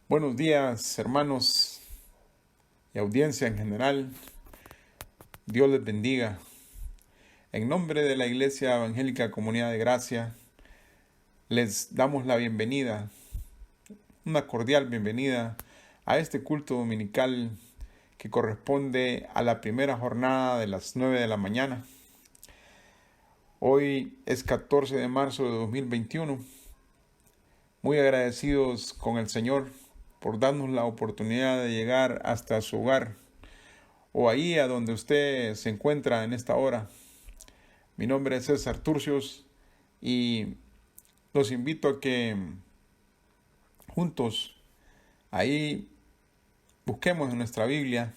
Buenos días, hermanos y audiencia en general. Dios les bendiga. En nombre de la Iglesia Evangélica Comunidad de Gracia, les damos la bienvenida, una cordial bienvenida a este culto dominical que corresponde a la primera jornada de las 9 de la mañana. Hoy es 14 de marzo de 2021. Muy agradecidos con el Señor por darnos la oportunidad de llegar hasta su hogar o ahí a donde usted se encuentra en esta hora. Mi nombre es César Turcios y los invito a que juntos ahí busquemos en nuestra Biblia,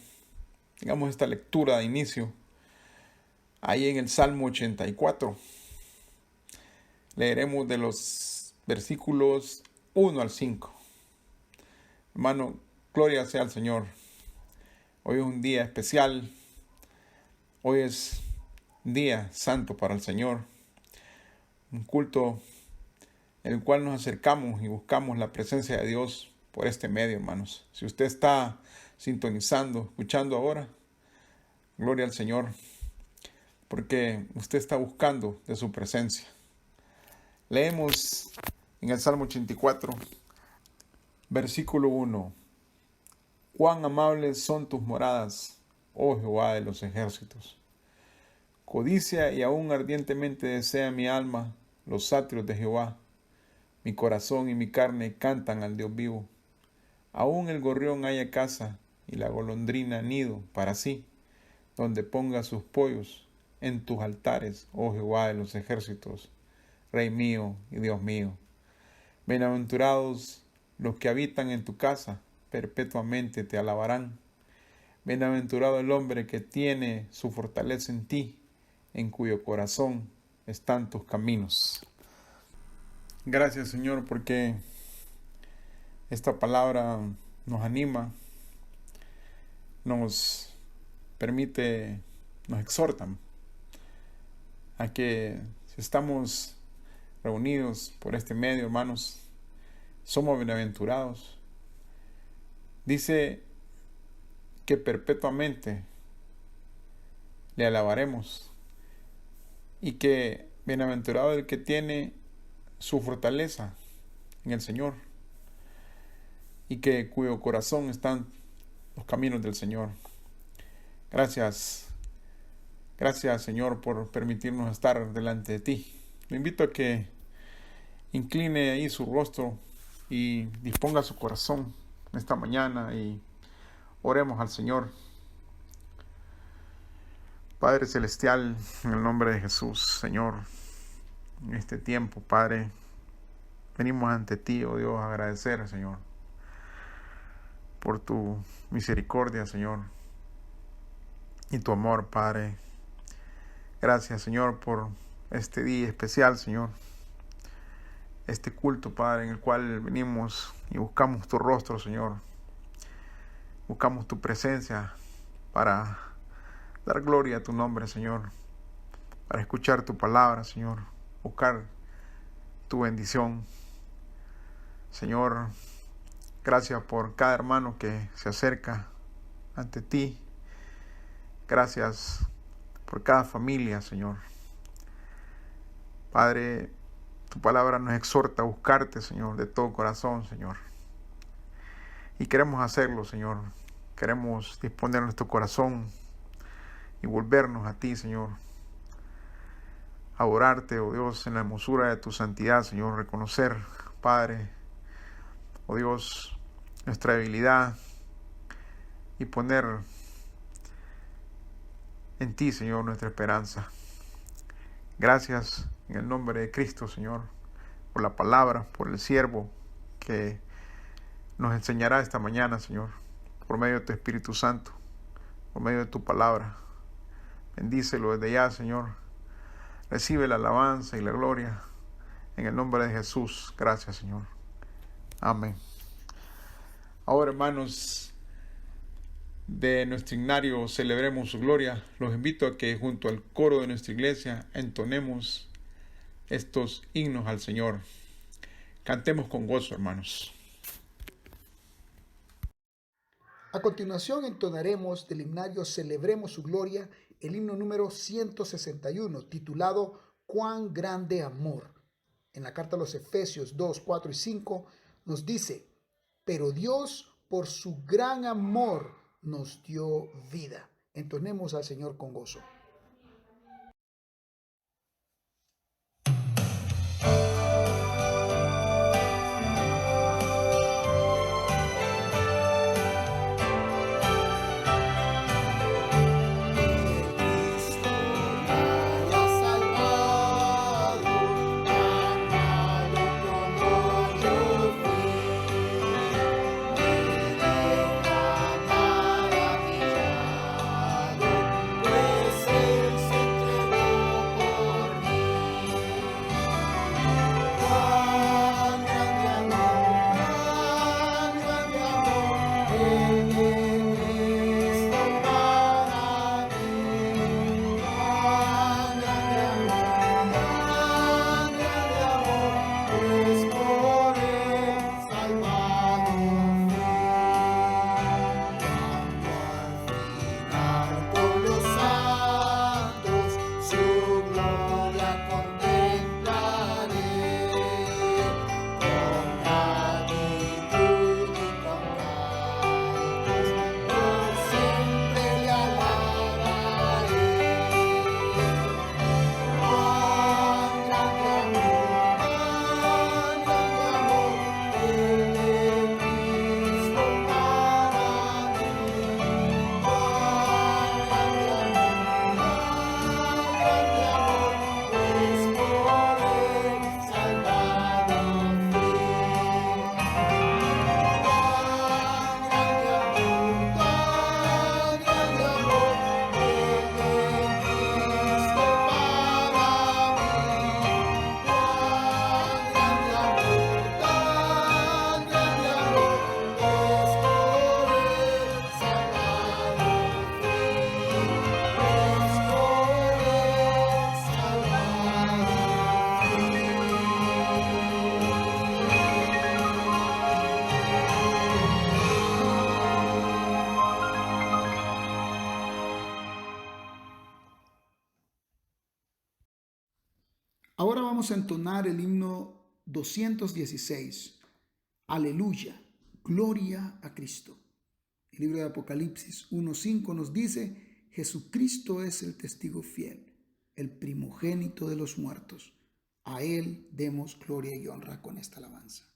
digamos esta lectura de inicio, ahí en el Salmo 84. Leeremos de los versículos 1 al 5. Hermano, gloria sea al Señor. Hoy es un día especial. Hoy es día santo para el Señor. Un culto en el cual nos acercamos y buscamos la presencia de Dios por este medio, hermanos. Si usted está sintonizando, escuchando ahora, gloria al Señor, porque usted está buscando de su presencia. Leemos en el Salmo 84, versículo 1. Cuán amables son tus moradas, oh Jehová de los ejércitos. Codicia y aún ardientemente desea mi alma los atrios de Jehová. Mi corazón y mi carne cantan al Dios vivo. Aún el gorrión halla casa y la golondrina nido para sí, donde ponga sus pollos en tus altares, oh Jehová de los ejércitos, Rey mío y Dios mío. Bienaventurados los que habitan en tu casa, perpetuamente te alabarán. Bienaventurado el hombre que tiene su fortaleza en ti, en cuyo corazón están tus caminos. Gracias, Señor, porque esta palabra nos anima, nos permite, nos exhorta a que si estamos reunidos por este medio, hermanos, somos bienaventurados. Dice que perpetuamente le alabaremos y que bienaventurado el que tiene su fortaleza en el Señor y que cuyo corazón están los caminos del Señor. Gracias Señor por permitirnos estar delante de ti. Lo invito a que incline ahí su rostro y disponga su corazón esta mañana y oremos al Señor. Padre Celestial, en el nombre de Jesús, Señor, en este tiempo, Padre, venimos ante ti, oh Dios, a agradecer, Señor, por tu misericordia, Señor, y tu amor, Padre. Gracias, Señor, por este día especial, Señor, este culto, Padre, en el cual venimos y buscamos tu rostro, Señor. Buscamos tu presencia para dar gloria a tu nombre, Señor, para escuchar tu palabra, Señor, buscar tu bendición. Señor, gracias por cada hermano que se acerca ante ti. Gracias por cada familia, Señor. Padre, tu palabra nos exhorta a buscarte, Señor, de todo corazón, Señor. Y queremos hacerlo, Señor. Queremos disponer nuestro corazón y volvernos a ti, Señor. Adorarte, oh Dios, en la hermosura de tu santidad, Señor. Reconocer, Padre, oh Dios, nuestra debilidad y poner en ti, Señor, nuestra esperanza. Gracias en el nombre de Cristo, Señor, por la palabra, por el siervo que nos enseñará esta mañana, Señor, por medio de tu Espíritu Santo, por medio de tu palabra. Bendícelo desde ya, Señor. Recibe la alabanza y la gloria en el nombre de Jesús. Gracias, Señor. Amén. Ahora, hermanos, de nuestro himnario Celebremos su Gloria, los invito a que junto al coro de nuestra iglesia entonemos estos himnos al Señor. Cantemos con gozo, hermanos. A continuación entonaremos del himnario Celebremos su Gloria el himno número 161, titulado Cuán grande amor. En la carta a los Efesios 2, 4 y 5 nos dice, pero Dios por su gran amor nos dio vida. Entonemos al Señor con gozo. Ahora vamos a entonar el himno 216. Aleluya, gloria a Cristo. El libro de Apocalipsis 1:5 nos dice, Jesucristo es el testigo fiel, el primogénito de los muertos. A Él demos gloria y honra con esta alabanza.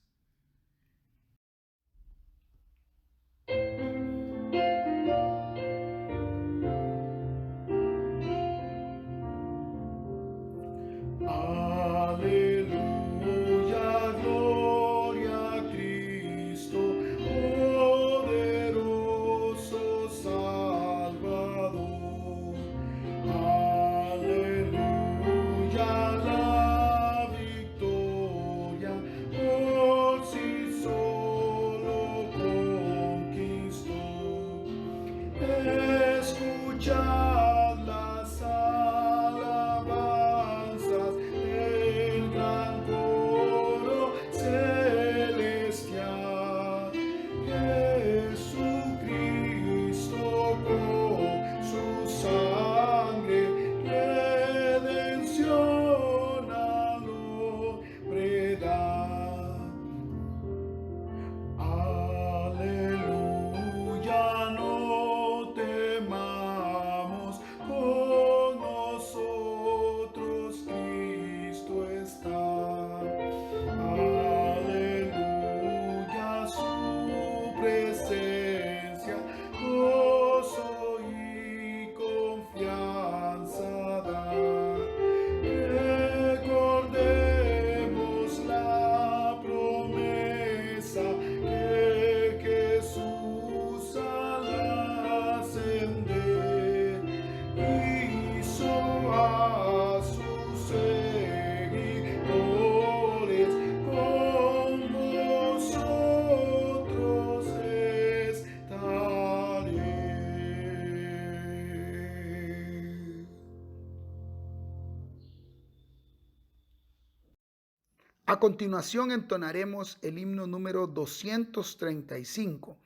A continuación entonaremos el himno número 235.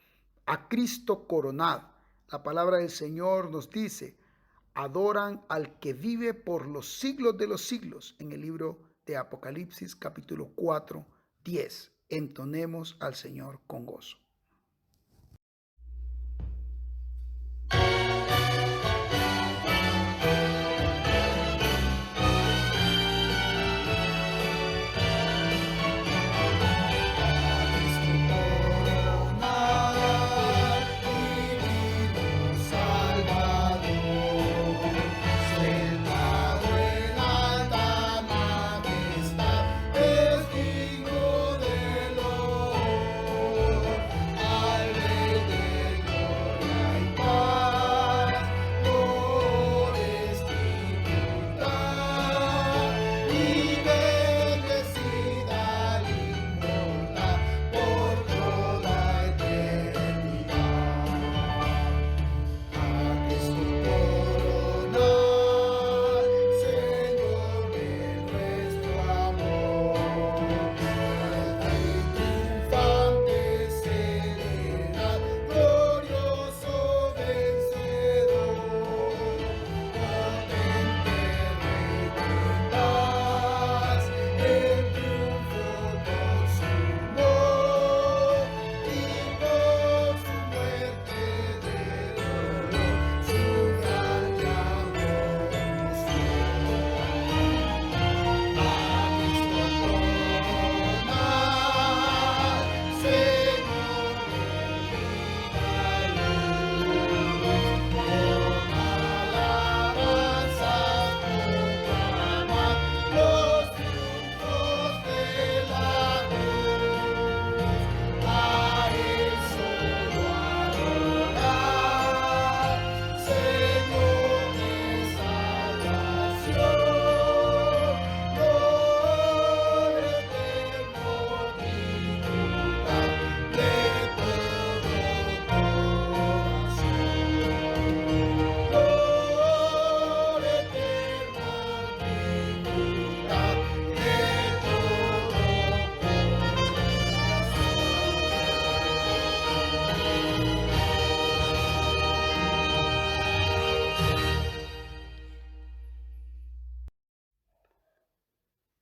a Cristo coronado. La palabra del Señor nos dice, adoran al que vive por los siglos de los siglos, en el libro de Apocalipsis capítulo 4, 10. Entonemos al Señor con gozo.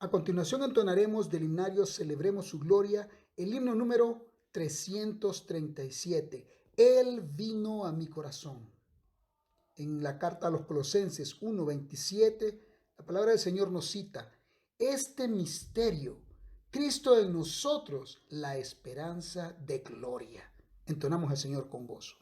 A continuación entonaremos del himnario Celebremos su Gloria, el himno número 337. Él vino a mi corazón. En la carta a los Colosenses 1:27, la palabra del Señor nos cita, este misterio, Cristo en nosotros, la esperanza de gloria. Entonamos al Señor con gozo.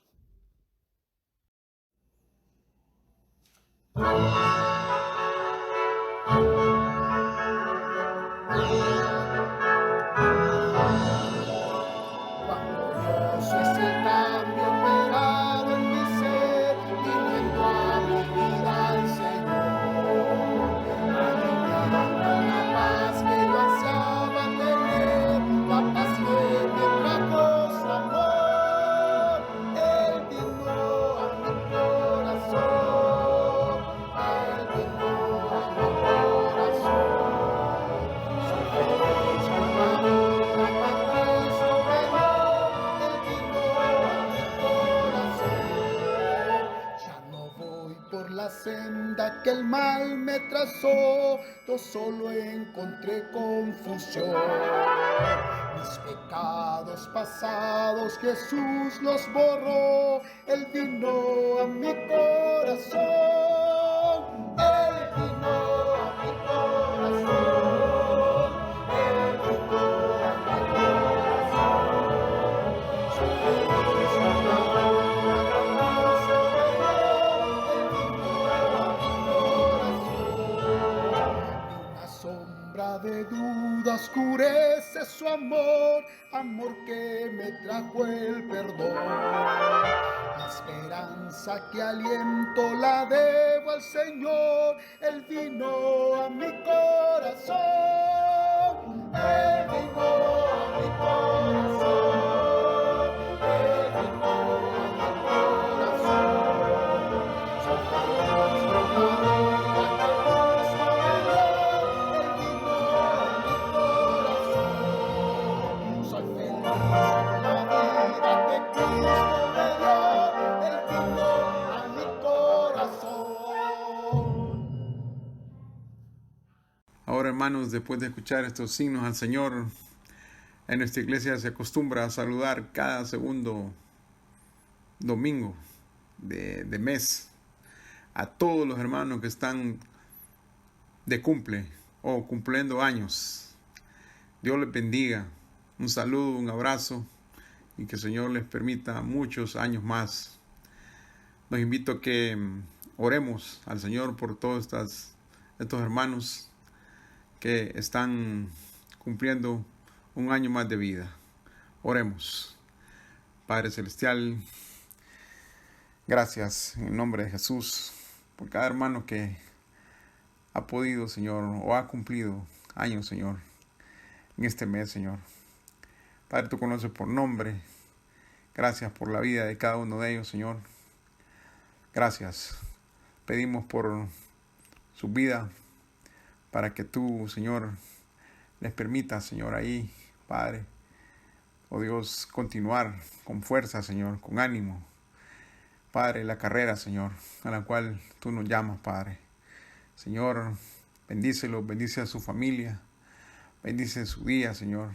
Senda que el mal me trazó, yo solo encontré confusión. Mis pecados pasados Jesús los borró, Él vino a mi corazón. Él vino a mi corazón. Él vino a mi corazón. Soy feliz cuando de duda oscurece su amor, amor que me trajo el perdón. La esperanza que aliento la debo al Señor, Él vino a mi corazón. Él vino a mi corazón. Él vino a mi corazón. Soy feliz por la vida que Cristo me dio. Soy feliz por la vida que Cristo Hermanos, después de escuchar estos signos al Señor, en nuestra iglesia se acostumbra a saludar cada segundo domingo de mes a todos los hermanos que están de cumple o cumpliendo años. Dios les bendiga. Un saludo, un abrazo y que el Señor les permita muchos años más. Los invito a que oremos al Señor por todos estos hermanos que están cumpliendo un año más de vida. Oremos. Padre Celestial, gracias en el nombre de Jesús por cada hermano que ha podido, Señor, o ha cumplido años, Señor, en este mes, Señor. Padre, tú conoces por nombre. Gracias por la vida de cada uno de ellos, Señor. Gracias. Pedimos por su vida para que tú, Señor, les permitas, Señor, ahí, Padre, oh Dios, continuar con fuerza, Señor, con ánimo. Padre, la carrera, Señor, a la cual tú nos llamas, Padre. Señor, bendícelo, bendice a su familia, bendice su día, Señor.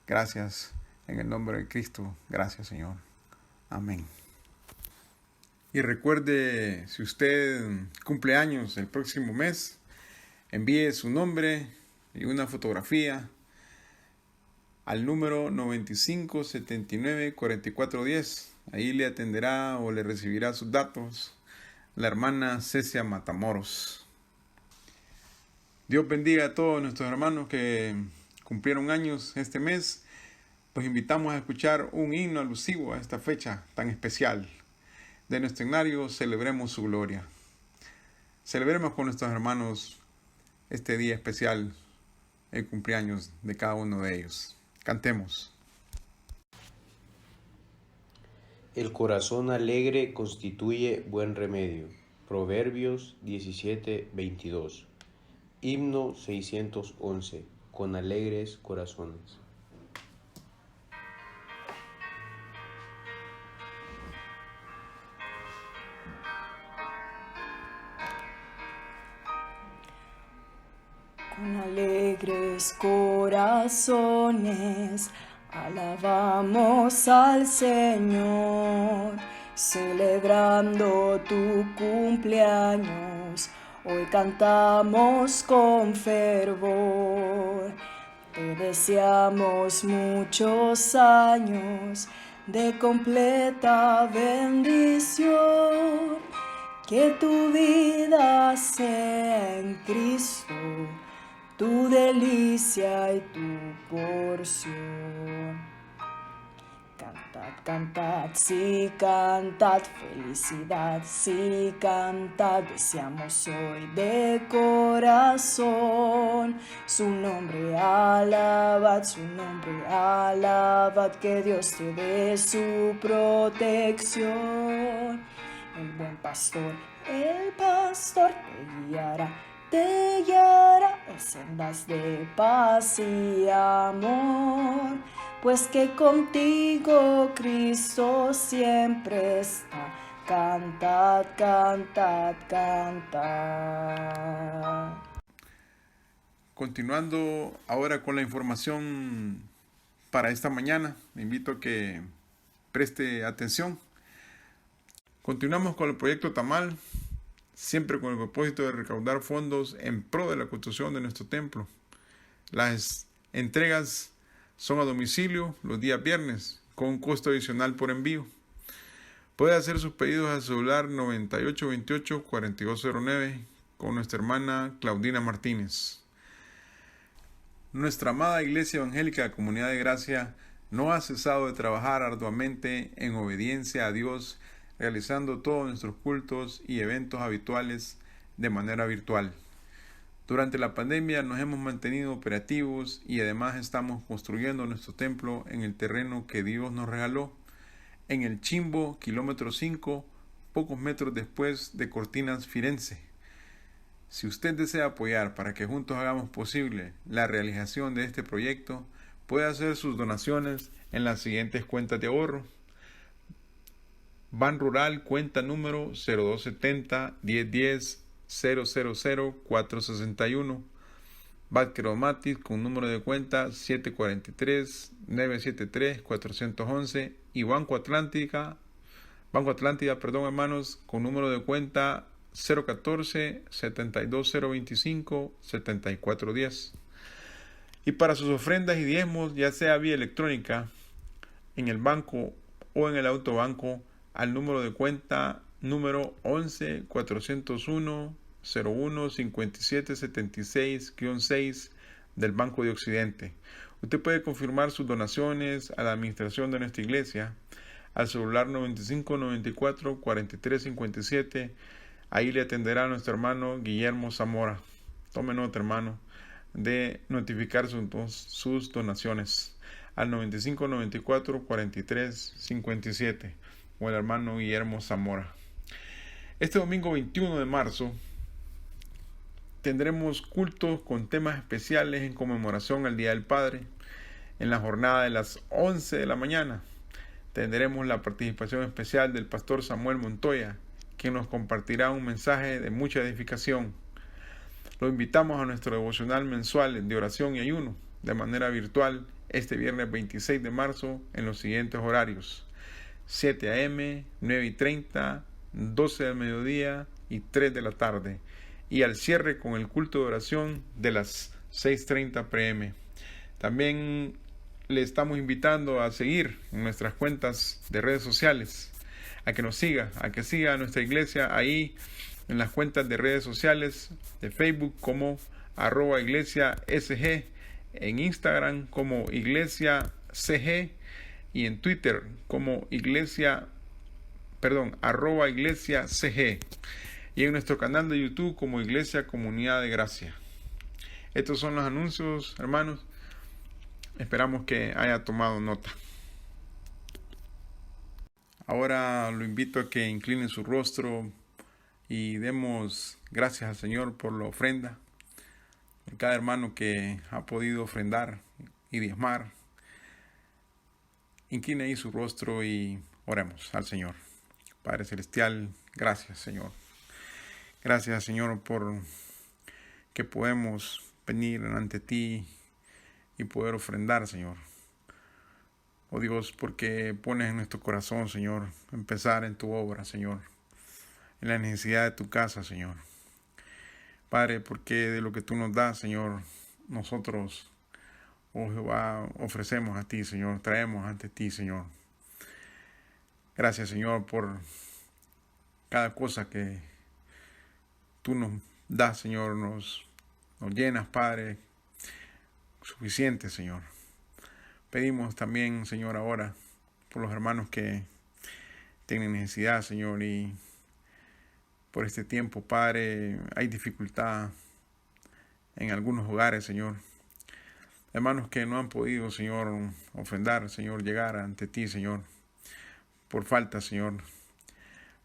Gracias en el nombre de Cristo. Gracias, Señor. Amén. Y recuerde, si usted cumple años el próximo mes, envíe su nombre y una fotografía al número 9579-4410. Ahí le atenderá o le recibirá sus datos la hermana Cecia Matamoros. Dios bendiga a todos nuestros hermanos que cumplieron años este mes. Los invitamos a escuchar un himno alusivo a esta fecha tan especial. De nuestro himnario, Celebremos su gloria. Celebremos con nuestros hermanos este día especial, el cumpleaños de cada uno de ellos. Cantemos. El corazón alegre constituye buen remedio. Proverbios 17:22. Himno 611. Con alegres corazones. Con alegres corazones alabamos al Señor, celebrando tu cumpleaños. Hoy cantamos con fervor. Te deseamos muchos años de completa bendición. Que tu vida sea en Cristo tu delicia y tu porción. Cantad, cantad, sí, cantad, felicidad, sí, cantad, deseamos hoy de corazón. Su nombre alabad, que Dios te dé su protección. El buen pastor, el pastor te guiará en sendas de paz y amor, pues que contigo Cristo siempre está. Cantad, cantad, cantad. Continuando ahora con la información para esta mañana, le invito a que preste atención. Continuamos con el proyecto Tamal, siempre con el propósito de recaudar fondos en pro de la construcción de nuestro templo. Las entregas son a domicilio los días viernes, con un costo adicional por envío. Puede hacer sus pedidos al celular 9828-4209 con nuestra hermana Claudina Martínez. Nuestra amada Iglesia Evangélica de Comunidad de Gracia no ha cesado de trabajar arduamente en obediencia a Dios, realizando todos nuestros cultos y eventos habituales de manera virtual. Durante la pandemia nos hemos mantenido operativos y además estamos construyendo nuestro templo en el terreno que Dios nos regaló, en el Chimbo, kilómetro 5, pocos metros después de Cortinas, Firenze. Si usted desea apoyar para que juntos hagamos posible la realización de este proyecto, puede hacer sus donaciones en las siguientes cuentas de ahorro. Ban Rural, cuenta número 0270 1010 000 461. Badkeromatic con número de cuenta 743-973-411 y Banco Atlántida, hermanos, con número de cuenta 014-72025-7410. Y para sus ofrendas y diezmos, ya sea vía electrónica, en el banco o en el autobanco, al número de cuenta número 11-401-01-5776-6 del Banco de Occidente. Usted puede confirmar sus donaciones a la administración de nuestra iglesia al celular 9594-4357. Ahí le atenderá nuestro hermano Guillermo Zamora. Tome nota, hermano, de notificar sus donaciones al 9594-4357 o el hermano Guillermo Zamora. Este domingo 21 de marzo tendremos cultos con temas especiales en conmemoración al Día del Padre. En la jornada de las 11 de la mañana tendremos la participación especial del pastor Samuel Montoya, quien nos compartirá un mensaje de mucha edificación. Lo invitamos a nuestro devocional mensual de oración y ayuno de manera virtual este viernes 26 de marzo en los siguientes horarios: 7 a.m., 9:30, 12 del mediodía y 3 de la tarde, y al cierre con el culto de oración de las 6:30 p.m. También le estamos invitando a seguir en nuestras cuentas de redes sociales, a que nos siga, a que siga a nuestra iglesia ahí en las cuentas de redes sociales de Facebook como @iglesiasg, en Instagram como iglesiacg y en Twitter como @iglesiacg, y en nuestro canal de YouTube como Iglesia Comunidad de Gracia. Estos son los anuncios, hermanos. Esperamos que haya tomado nota. Ahora lo invito a que incline su rostro y demos gracias al Señor por la ofrenda, por cada hermano que ha podido ofrendar y diezmar. Incline ahí su rostro y oremos al Señor. Padre Celestial, gracias, Señor. Gracias, Señor, por que podemos venir ante ti y poder ofrendar, Señor. Oh Dios, porque pones en nuestro corazón, Señor, empezar en tu obra, Señor, en la necesidad de tu casa, Señor. Padre, porque de lo que tú nos das, Señor, nosotros, oh Jehová, ofrecemos a ti, Señor, traemos ante ti, Señor. Gracias, Señor, por cada cosa que tú nos das, Señor, nos llenas, Padre, suficiente, Señor. Pedimos también, Señor, ahora por los hermanos que tienen necesidad, Señor, y por este tiempo, Padre, hay dificultad en algunos hogares, Señor. Hermanos que no han podido, Señor, ofrendar, Señor, llegar ante ti, Señor, por falta, Señor.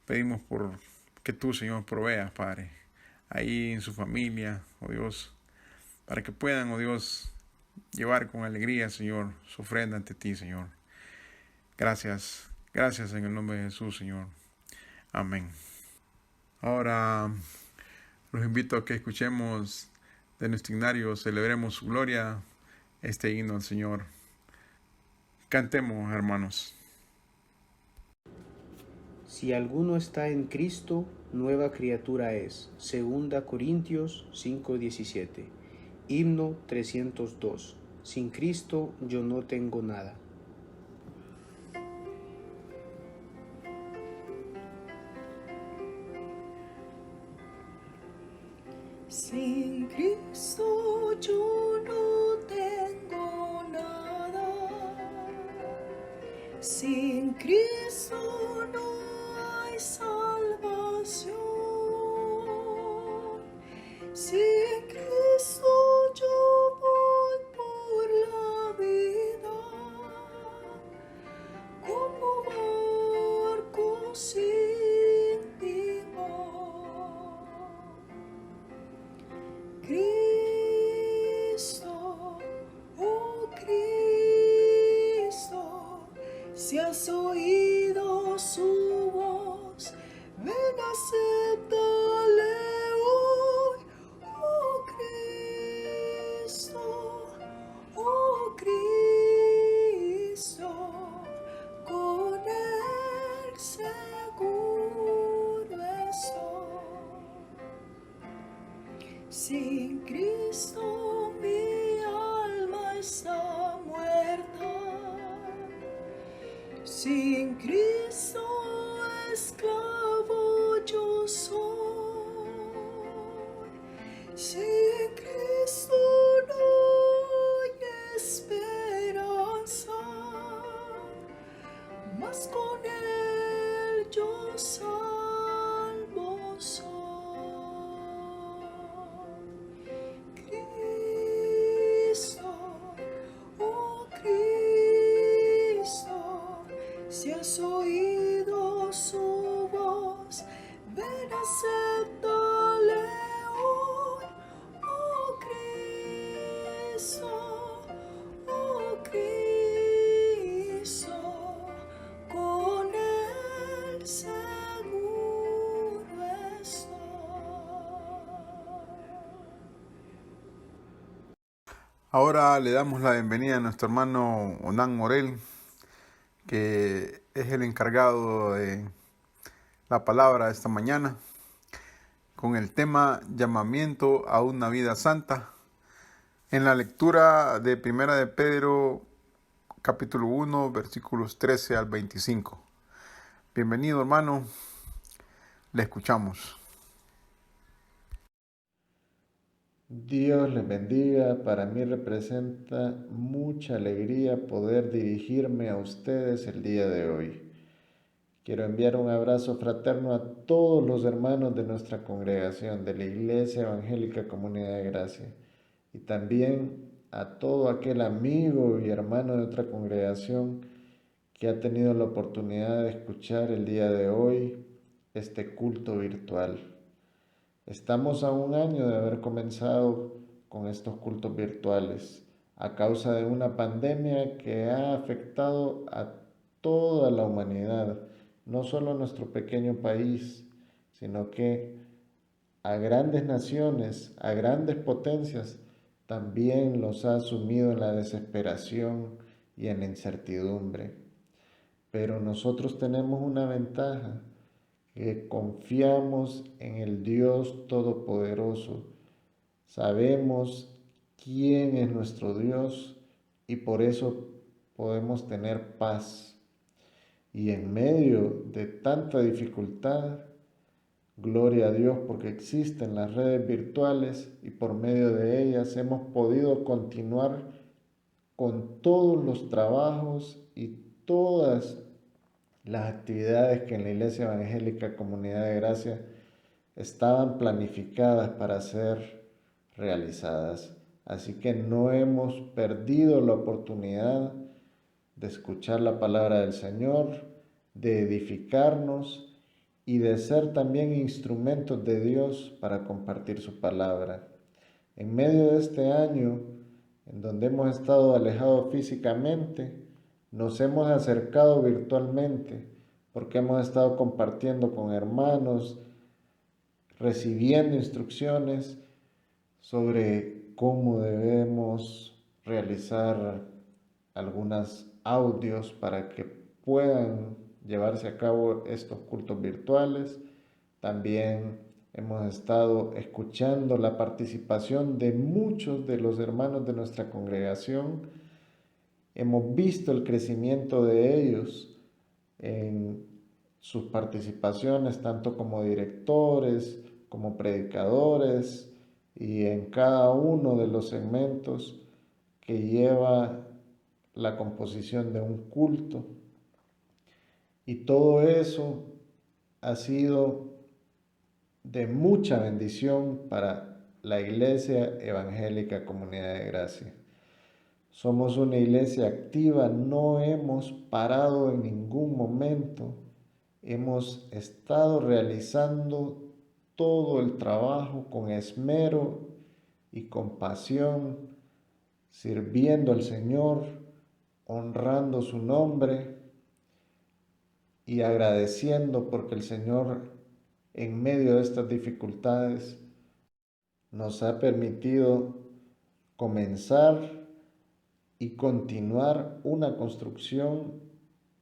Pedimos por que tú, Señor, proveas, Padre, ahí en su familia, oh Dios, para que puedan, oh Dios, llevar con alegría, Señor, su ofrenda ante ti, Señor. Gracias, gracias en el nombre de Jesús, Señor. Amén. Ahora los invito a que escuchemos de nuestro himnario Celebremos su gloria, este himno al Señor. Cantemos, hermanos. Si alguno está en Cristo, nueva criatura es. 2 Corintios 5:17. Himno 302. Sin Cristo yo no tengo nada. Sin Cristo yo no tengo nada. Sin Cristo no hay salvación. Sin Cristo yo voy por la vida como barco sin timón. Cristo, oh Cristo, si has oído su voz, ven, acéptale hoy, oh Sin Cristo esclavo yo soy. Sin Cristo no hay esperanza, mas con Él yo salvo soy. Cristo, oh Cristo, si has oído su voz, ven, acéptale hoy. Oh Cristo, con Él seguro estoy. Ahora le damos la bienvenida a nuestro hermano Onan Morel, que es el encargado de la palabra esta mañana, con el tema llamamiento a una vida santa. En la lectura de Primera de Pedro, capítulo 1, versículos 13 al 25. Bienvenido, hermano, le escuchamos. Dios les bendiga. Para mí representa mucha alegría poder dirigirme a ustedes el día de hoy. Quiero enviar un abrazo fraterno a todos los hermanos de nuestra congregación, de la Iglesia Evangélica Comunidad de Gracia, y también a todo aquel amigo y hermano de otra congregación que ha tenido la oportunidad de escuchar el día de hoy este culto virtual. Estamos a un año de haber comenzado con estos cultos virtuales a causa de una pandemia que ha afectado a toda la humanidad, no solo a nuestro pequeño país, sino que a grandes naciones, a grandes potencias, también los ha sumido en la desesperación y en la incertidumbre. Pero nosotros tenemos una ventaja, que confiamos en el Dios Todopoderoso. Sabemos quién es nuestro Dios y por eso podemos tener paz. Y en medio de tanta dificultad, gloria a Dios porque existen las redes virtuales y por medio de ellas hemos podido continuar con todos los trabajos y todas las actividades que en la Iglesia Evangélica Comunidad de Gracia estaban planificadas para ser realizadas. Así que no hemos perdido la oportunidad de escuchar la palabra del Señor, de edificarnos y de ser también instrumentos de Dios para compartir su palabra. En medio de este año, en donde hemos estado alejados físicamente, nos hemos acercado virtualmente porque hemos estado compartiendo con hermanos, recibiendo instrucciones sobre cómo debemos realizar algunos audios para que puedan llevarse a cabo estos cultos virtuales. También hemos estado escuchando la participación de muchos de los hermanos de nuestra congregación. Hemos visto el crecimiento de ellos en sus participaciones, tanto como directores, como predicadores, y en cada uno de los segmentos que lleva la composición de un culto. Y todo eso ha sido de mucha bendición para la Iglesia Evangélica Comunidad de Gracia. Somos una iglesia activa, no hemos parado en ningún momento. Hemos estado realizando todo el trabajo con esmero y con pasión, sirviendo al Señor, honrando su nombre y agradeciendo porque el Señor en medio de estas dificultades nos ha permitido comenzar y continuar una construcción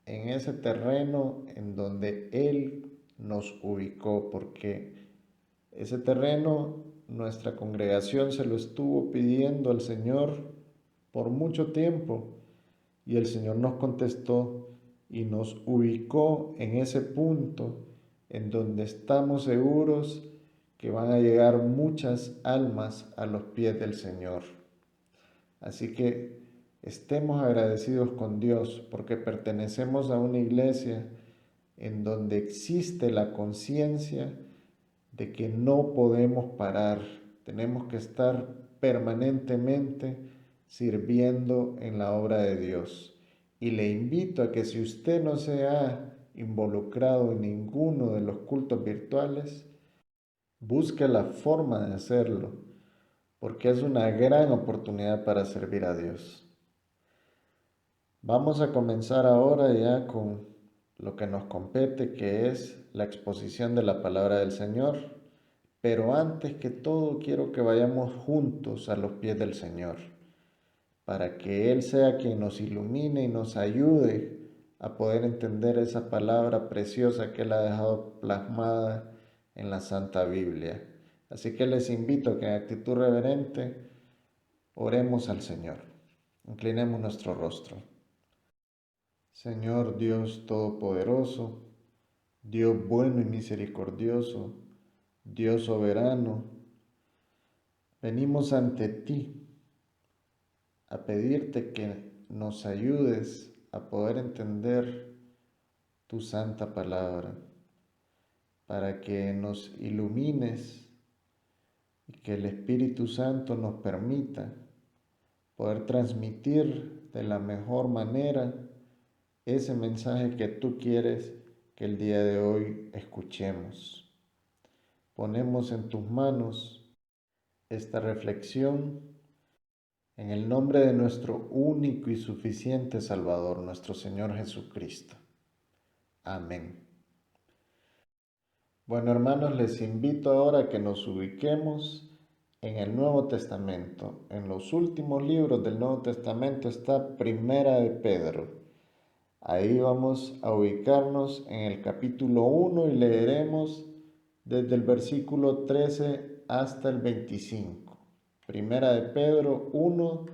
en ese terreno en donde Él nos ubicó, porque ese terreno nuestra congregación se lo estuvo pidiendo al Señor por mucho tiempo y el Señor nos contestó y nos ubicó en ese punto en donde estamos seguros que van a llegar muchas almas a los pies del Señor. Así que estemos agradecidos con Dios porque pertenecemos a una iglesia en donde existe la conciencia de que no podemos parar. Tenemos que estar permanentemente sirviendo en la obra de Dios. Y le invito a que si usted no se ha involucrado en ninguno de los cultos virtuales, busque la forma de hacerlo, porque es una gran oportunidad para servir a Dios. Vamos a comenzar ahora ya con lo que nos compete, que es la exposición de la palabra del Señor. Pero antes que todo quiero que vayamos juntos a los pies del Señor, para que Él sea quien nos ilumine y nos ayude a poder entender esa palabra preciosa que Él ha dejado plasmada en la Santa Biblia. Así que les invito a que en actitud reverente oremos al Señor. Inclinemos nuestro rostro. Señor Dios Todopoderoso, Dios bueno y misericordioso, Dios soberano, venimos ante ti a pedirte que nos ayudes a poder entender tu santa palabra, para que nos ilumines y que el Espíritu Santo nos permita poder transmitir de la mejor manera ese mensaje que tú quieres que el día de hoy escuchemos. Ponemos en tus manos esta reflexión en el nombre de nuestro único y suficiente Salvador, nuestro Señor Jesucristo. Amén. Bueno, hermanos, les invito ahora a que nos ubiquemos en el Nuevo Testamento. En los últimos libros del Nuevo Testamento está Primera de Pedro. Ahí vamos a ubicarnos en el capítulo 1 y leeremos desde el versículo 13 hasta el 25. Primera de Pedro 1,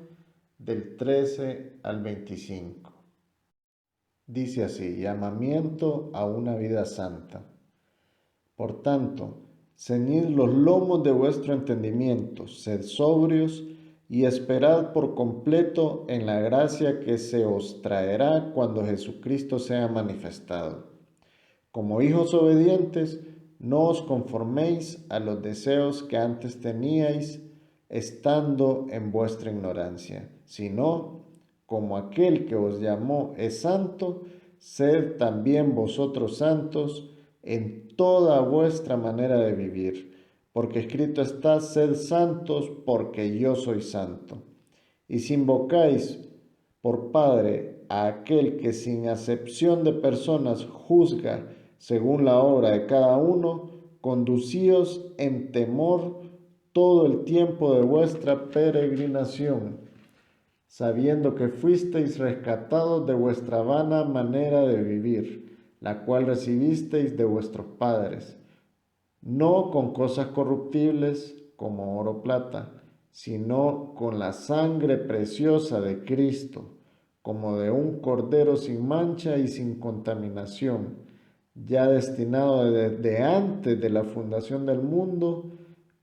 del 13 al 25. Dice así: llamamiento a una vida santa. Por tanto, ceñid los lomos de vuestro entendimiento, sed sobrios y esperad por completo en la gracia que se os traerá cuando Jesucristo sea manifestado. Como hijos obedientes, no os conforméis a los deseos que antes teníais, estando en vuestra ignorancia, sino, como aquel que os llamó es santo, sed también vosotros santos en toda vuestra manera de vivir, porque escrito está: sed santos porque yo soy santo. Y si invocáis por Padre a aquel que sin acepción de personas juzga según la obra de cada uno, conducíos en temor todo el tiempo de vuestra peregrinación, sabiendo que fuisteis rescatados de vuestra vana manera de vivir, la cual recibisteis de vuestros padres, no con cosas corruptibles como oro o plata, sino con la sangre preciosa de Cristo, como de un cordero sin mancha y sin contaminación, ya destinado desde antes de la fundación del mundo,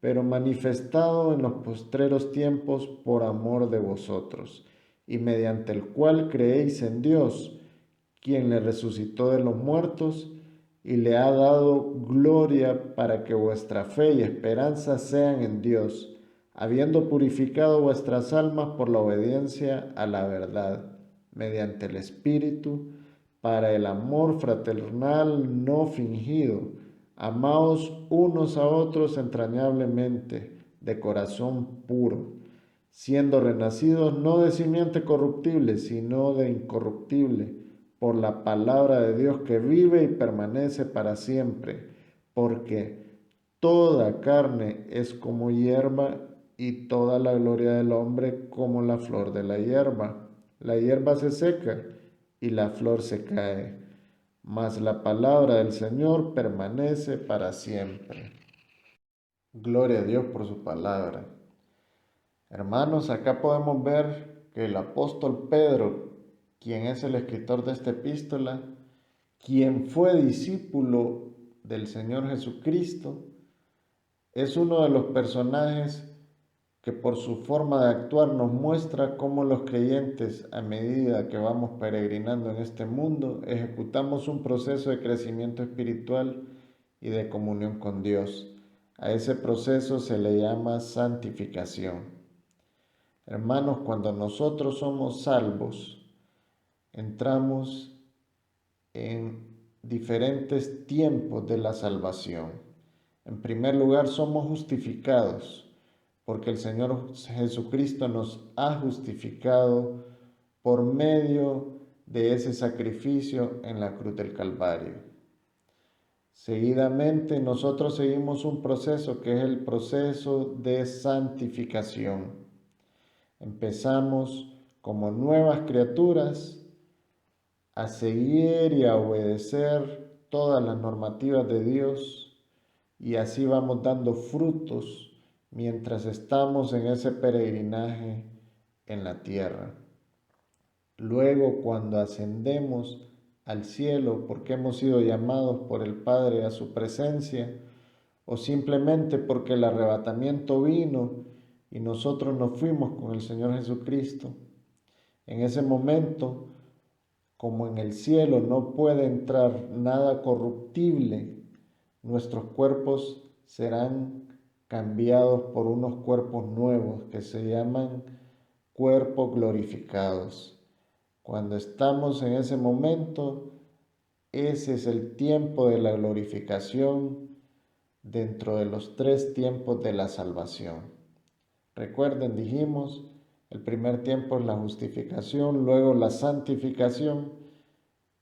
pero manifestado en los postreros tiempos por amor de vosotros, y mediante el cual creéis en Dios, quien le resucitó de los muertos y le ha dado gloria, para que vuestra fe y esperanza sean en Dios, habiendo purificado vuestras almas por la obediencia a la verdad, mediante el Espíritu, para el amor fraternal no fingido. Amaos unos a otros entrañablemente, de corazón puro, siendo renacidos no de simiente corruptible, sino de incorruptible, por la palabra de Dios que vive y permanece para siempre, porque toda carne es como hierba y toda la gloria del hombre como la flor de la hierba. La hierba se seca y la flor se cae, mas la palabra del Señor permanece para siempre. Gloria a Dios por su palabra. Hermanos, acá podemos ver que el apóstol Pedro quien es el escritor de esta epístola, quien fue discípulo del Señor Jesucristo, es uno de los personajes que por su forma de actuar nos muestra cómo los creyentes, a medida que vamos peregrinando en este mundo, ejecutamos un proceso de crecimiento espiritual y de comunión con Dios. A ese proceso se le llama santificación. Hermanos, cuando nosotros somos salvos, entramos en diferentes tiempos de la salvación. En primer lugar, somos justificados, porque el Señor Jesucristo nos ha justificado por medio de ese sacrificio en la cruz del Calvario. Seguidamente, nosotros seguimos un proceso que es el proceso de santificación. Empezamos como nuevas criaturas a seguir y a obedecer todas las normativas de Dios, y así vamos dando frutos mientras estamos en ese peregrinaje en la tierra. Luego, cuando ascendemos al cielo porque hemos sido llamados por el Padre a su presencia, o simplemente porque el arrebatamiento vino y nosotros nos fuimos con el Señor Jesucristo, en ese momento, como en el cielo no puede entrar nada corruptible, nuestros cuerpos serán cambiados por unos cuerpos nuevos que se llaman cuerpos glorificados. Cuando estamos en ese momento, ese es el tiempo de la glorificación dentro de los 3 tiempos de la salvación. Recuerden, dijimos, el primer tiempo es la justificación, luego la santificación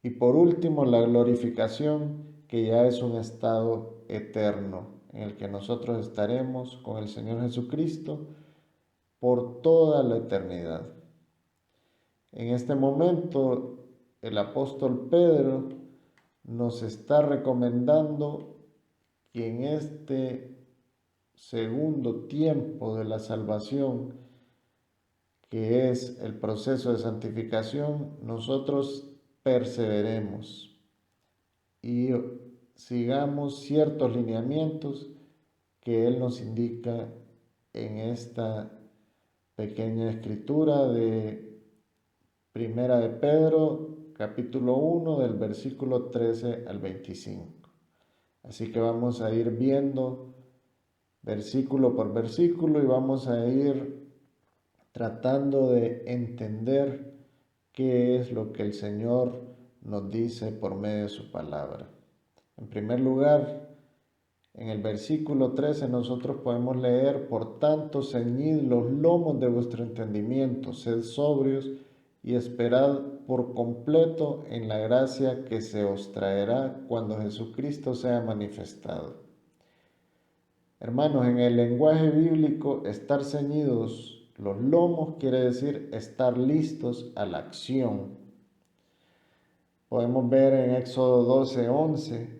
y por último la glorificación, que ya es un estado eterno en el que nosotros estaremos con el Señor Jesucristo por toda la eternidad. En este momento, el apóstol Pedro nos está recomendando que en este segundo tiempo de la salvación, que es el proceso de santificación, nosotros perseveremos y sigamos ciertos lineamientos que Él nos indica en esta pequeña escritura de Primera de Pedro, capítulo 1, del versículo 13 al 25. Así que vamos a ir viendo versículo por versículo y vamos a ir tratando de entender qué es lo que el Señor nos dice por medio de su palabra. En primer lugar, en el versículo 13 nosotros podemos leer: por tanto, ceñid los lomos de vuestro entendimiento, sed sobrios y esperad por completo en la gracia que se os traerá cuando Jesucristo sea manifestado. Hermanos, en el lenguaje bíblico, estar ceñidos los lomos quiere decir estar listos a la acción. Podemos ver en Éxodo 12:11,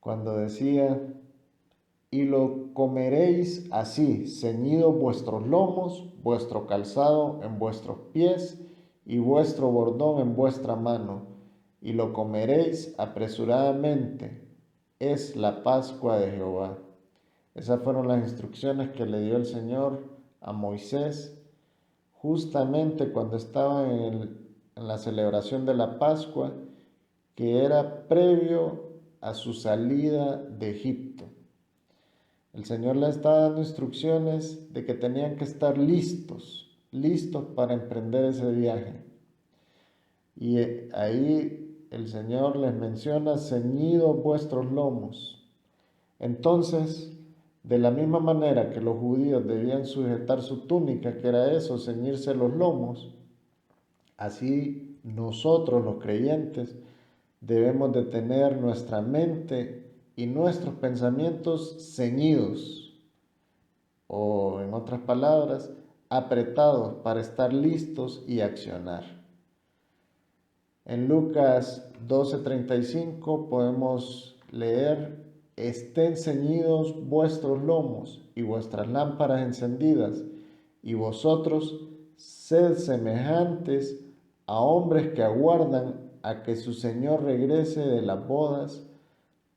cuando decía: y lo comeréis así, ceñidos vuestros lomos, vuestro calzado en vuestros pies y vuestro bordón en vuestra mano, y lo comeréis apresuradamente. Es la Pascua de Jehová. Esas fueron las instrucciones que le dio el Señor a Moisés justamente cuando estaba en la celebración de la Pascua, que era previo a su salida de Egipto. El Señor le está dando instrucciones de que tenían que estar listos para emprender ese viaje. Y ahí el Señor les menciona: ceñidos vuestros lomos. Entonces, de la misma manera que los judíos debían sujetar su túnica, que era eso, ceñirse los lomos, así nosotros los creyentes debemos de tener nuestra mente y nuestros pensamientos ceñidos, o en otras palabras, apretados para estar listos y accionar. En Lucas 12:35 podemos leer: estén ceñidos vuestros lomos y vuestras lámparas encendidas, y vosotros sed semejantes a hombres que aguardan a que su Señor regrese de las bodas,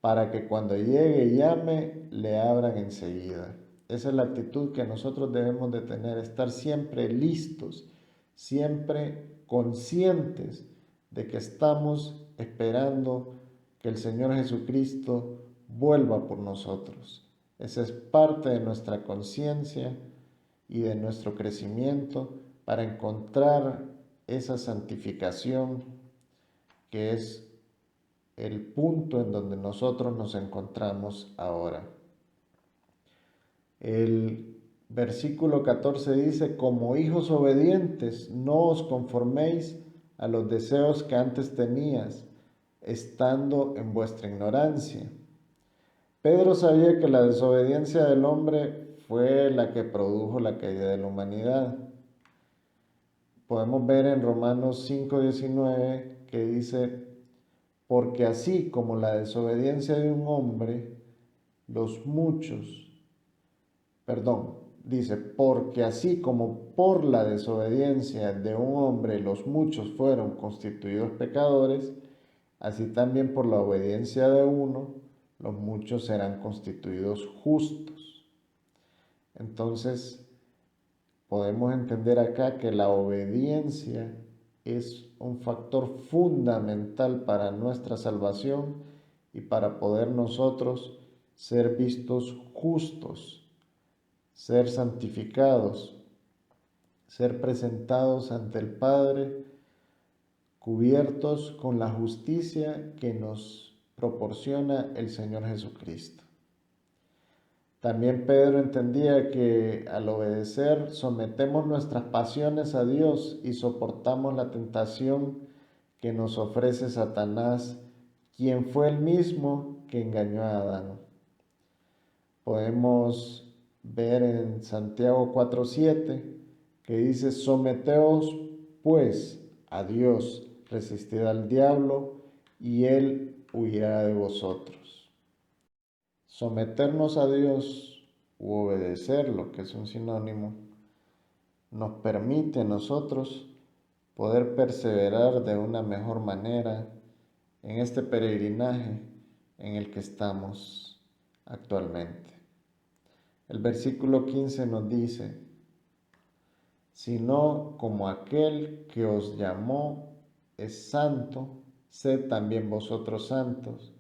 para que cuando llegue y llame, le abran enseguida. Esa es la actitud que nosotros debemos de tener, estar siempre listos, siempre conscientes de que estamos esperando que el Señor Jesucristo vuelva por nosotros. Esa es parte de nuestra conciencia y de nuestro crecimiento para encontrar esa santificación que es el punto en donde nosotros nos encontramos ahora. El versículo 14 dice: como hijos obedientes, no os conforméis a los deseos que antes tenías, estando en vuestra ignorancia. Pedro sabía que la desobediencia del hombre fue la que produjo la caída de la humanidad. Podemos ver en Romanos 5:19 que dice: porque así como la desobediencia de un hombre, porque así como por la desobediencia de un hombre los muchos fueron constituidos pecadores, así también por la obediencia de uno, los muchos serán constituidos justos. Entonces, podemos entender acá que la obediencia es un factor fundamental para nuestra salvación y para poder nosotros ser vistos justos, ser santificados, ser presentados ante el Padre, cubiertos con la justicia que nos proporciona el Señor Jesucristo. También Pedro entendía que al obedecer sometemos nuestras pasiones a Dios y soportamos la tentación que nos ofrece Satanás, quien fue el mismo que engañó a Adán. Podemos ver en Santiago 4:7 que dice: someteos pues a Dios, resistid al diablo y él huirá de vosotros. Someternos a Dios u obedecerlo, que es un sinónimo, nos permite a nosotros poder perseverar de una mejor manera en este peregrinaje en el que estamos actualmente. El versículo 15 nos dice: sino como aquel que os llamó es santo, sed también vosotros santos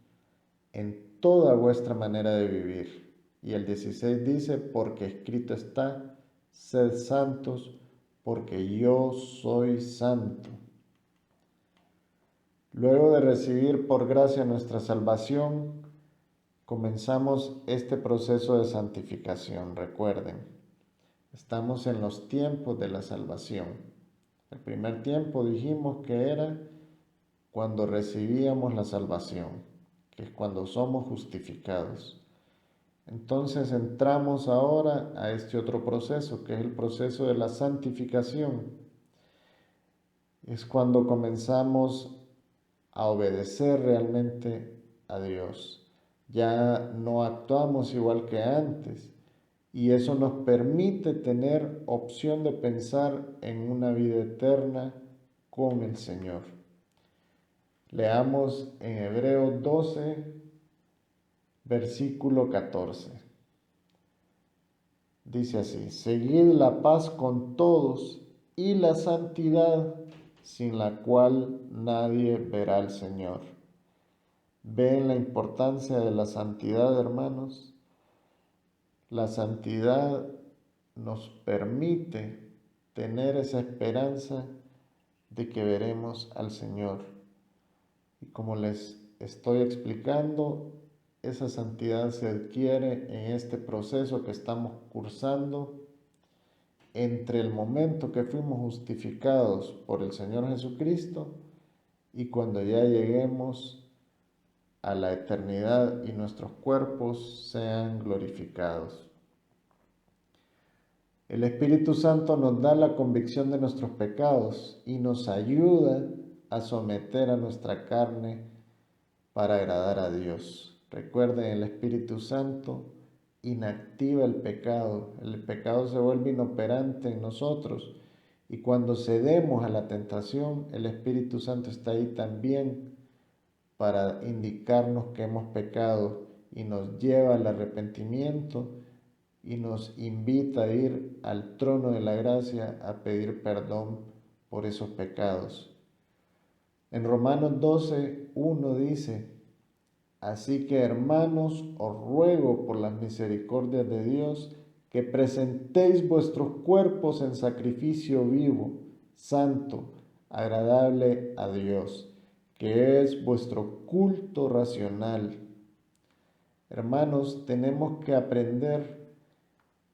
en toda vuestra manera de vivir. Y el 16 dice: porque escrito está, sed santos, porque yo soy santo. Luego de recibir por gracia nuestra salvación, comenzamos este proceso de santificación. Recuerden, estamos en los tiempos de la salvación. El primer tiempo dijimos que era cuando recibíamos la salvación, que es cuando somos justificados. Entonces entramos ahora a este otro proceso, que es el proceso de la santificación. Es cuando comenzamos a obedecer realmente a Dios. Ya no actuamos igual que antes, y eso nos permite tener opción de pensar en una vida eterna con el Señor. Leamos en Hebreos 12, versículo 14. Dice así: seguid la paz con todos y la santidad, sin la cual nadie verá al Señor. ¿Ven la importancia de la santidad, hermanos? La santidad nos permite tener esa esperanza de que veremos al Señor. Y como les estoy explicando, esa santidad se adquiere en este proceso que estamos cursando entre el momento que fuimos justificados por el Señor Jesucristo y cuando ya lleguemos a la eternidad y nuestros cuerpos sean glorificados. El Espíritu Santo nos da la convicción de nuestros pecados y nos ayuda a someter a nuestra carne para agradar a Dios. Recuerden, el Espíritu Santo inactiva el pecado. El pecado se vuelve inoperante en nosotros Y cuando cedemos a la tentación, el Espíritu Santo está ahí también para indicarnos que hemos pecado y nos lleva al arrepentimiento y nos invita a ir al trono de la gracia a pedir perdón por esos pecados. En Romanos 12:1 dice: así que, hermanos, os ruego por las misericordias de Dios que presentéis vuestros cuerpos en sacrificio vivo, santo, agradable a Dios, que es vuestro culto racional. Hermanos, tenemos que aprender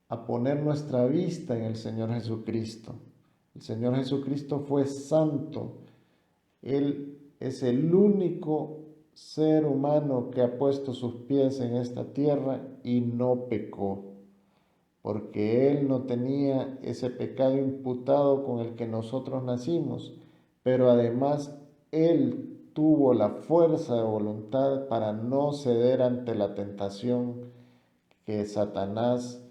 a poner nuestra vista en el Señor Jesucristo. El Señor Jesucristo fue santo. Él es el único ser humano que ha puesto sus pies en esta tierra y no pecó, porque Él no tenía ese pecado imputado con el que nosotros nacimos, pero además Él tuvo la fuerza de voluntad para no ceder ante la tentación que Satanás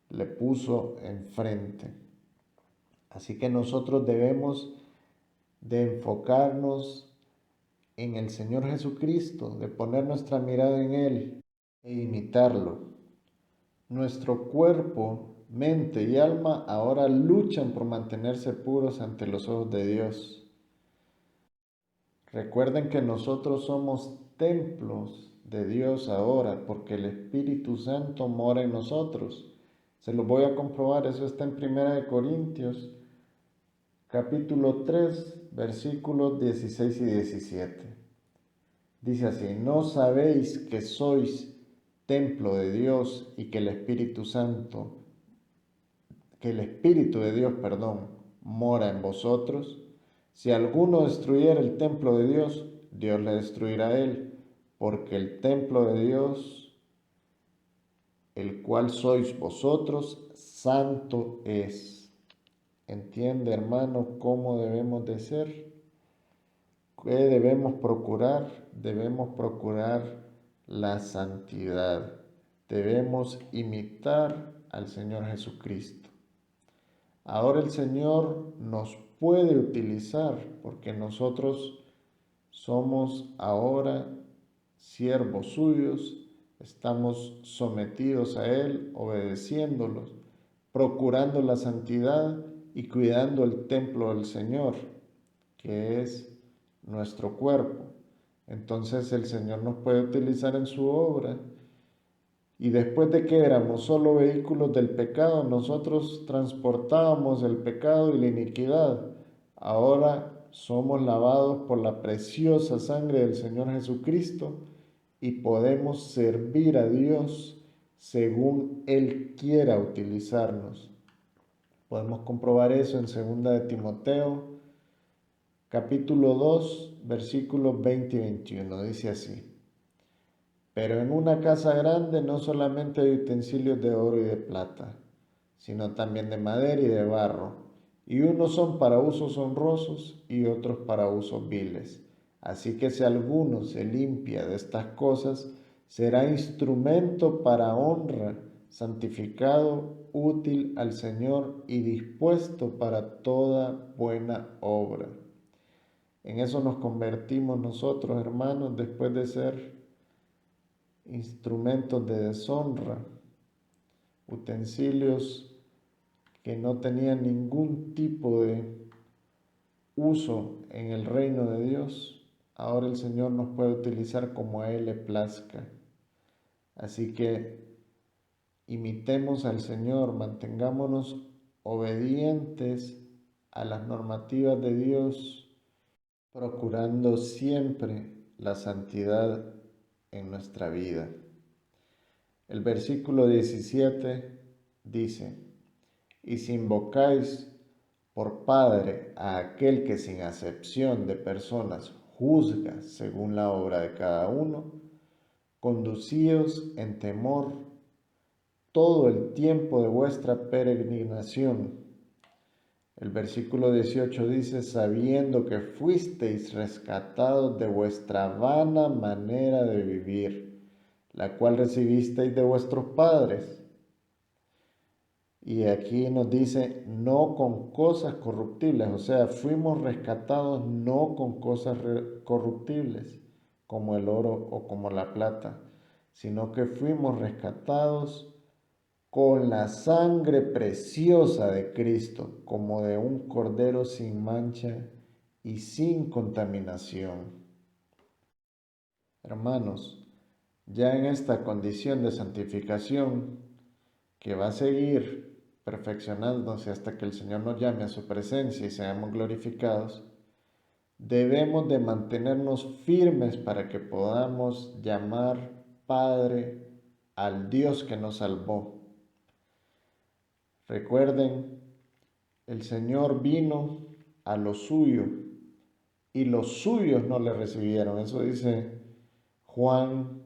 le puso enfrente. Así que nosotros debemos de enfocarnos en el Señor Jesucristo, de poner nuestra mirada en Él e imitarlo. Nuestro cuerpo, mente y alma ahora luchan por mantenerse puros ante los ojos de Dios. Recuerden que nosotros somos templos de Dios ahora, porque el Espíritu Santo mora en nosotros. Se lo voy a comprobar, eso está en 1 Corintios, capítulo 3, versículos 16 y 17. Dice así: ¿no sabéis que sois templo de Dios y que el Espíritu de Dios, mora en vosotros? Si alguno destruyera el templo de Dios, Dios le destruirá a él, porque el templo de Dios, el cual sois vosotros, santo es. ¿Entiende, hermano, cómo debemos de ser? ¿Qué debemos procurar? Debemos procurar la santidad. Debemos imitar al Señor Jesucristo. Ahora el Señor nos puede utilizar porque nosotros somos ahora siervos suyos, estamos sometidos a Él, obedeciéndolos, procurando la santidad y cuidando el templo del Señor, que es nuestro cuerpo. Entonces el Señor nos puede utilizar en su obra. Y después de que éramos solo vehículos del pecado, nosotros transportábamos el pecado y la iniquidad. Ahora somos lavados por la preciosa sangre del Señor Jesucristo y podemos servir a Dios según Él quiera utilizarnos. Podemos comprobar eso en 2 de Timoteo, capítulo 2, versículos 20 y 21. Dice así: pero en una casa grande no solamente hay utensilios de oro y de plata, sino también de madera y de barro, y unos son para usos honrosos y otros para usos viles. Así que si alguno se limpia de estas cosas, será instrumento para honra, santificado, útil al Señor y dispuesto para toda buena obra. En eso nos convertimos nosotros, hermanos, después de ser instrumentos de deshonra, utensilios que no tenían ningún tipo de uso en el reino de Dios. Ahora el Señor nos puede utilizar como a Él le plazca. Así que imitemos al Señor, mantengámonos obedientes a las normativas de Dios, procurando siempre la santidad en nuestra vida. El versículo 17 dice: y si invocáis por Padre a aquel que sin acepción de personas juzga según la obra de cada uno, conducíos en temor todo el tiempo de vuestra peregrinación. El versículo 18 dice: sabiendo que fuisteis rescatados de vuestra vana manera de vivir, la cual recibisteis de vuestros padres. Y aquí nos dice, no con cosas corruptibles, o sea, fuimos rescatados no con cosas corruptibles, como el oro o como la plata, sino que fuimos rescatados con la sangre preciosa de Cristo, como de un cordero sin mancha y sin contaminación. Hermanos, ya en esta condición de santificación, que va a seguir perfeccionándose hasta que el Señor nos llame a su presencia y seamos glorificados, debemos de mantenernos firmes para que podamos llamar Padre al Dios que nos salvó. Recuerden, el Señor vino a lo suyo y los suyos no le recibieron. Eso dice Juan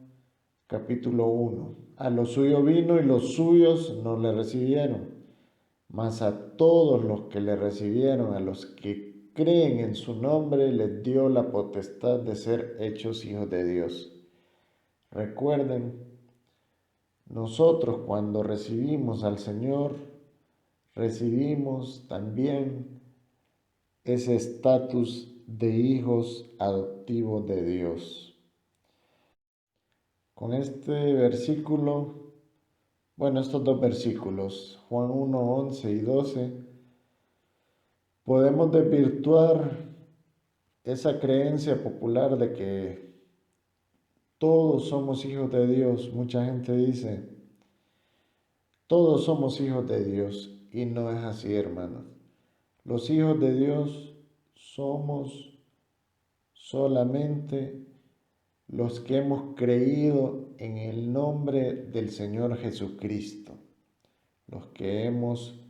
capítulo 1. A lo suyo vino y los suyos no le recibieron. Mas a todos los que le recibieron, a los que creen en su nombre, les dio la potestad de ser hechos hijos de Dios. Recuerden, nosotros cuando recibimos al Señor, recibimos también ese estatus de hijos adoptivos de Dios. Con este versículo, estos dos versículos, Juan 1, 11 y 12, podemos desvirtuar esa creencia popular de que todos somos hijos de Dios. Mucha gente dice, todos somos hijos de Dios, y no es así, hermanos. Los hijos de Dios somos solamente los que hemos creído en el nombre del Señor Jesucristo, los que hemos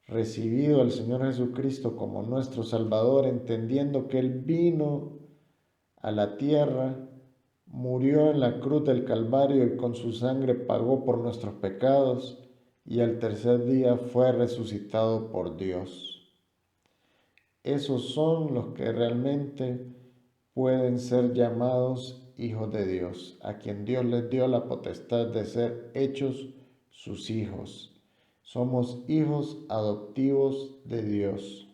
recibido al Señor Jesucristo como nuestro Salvador, entendiendo que Él vino a la tierra, murió en la cruz del Calvario y con su sangre pagó por nuestros pecados, y al tercer día fue resucitado por Dios. Esos son los que realmente pueden ser llamados hijos de Dios, a quien Dios les dio la potestad de ser hechos sus hijos. Somos hijos adoptivos de Dios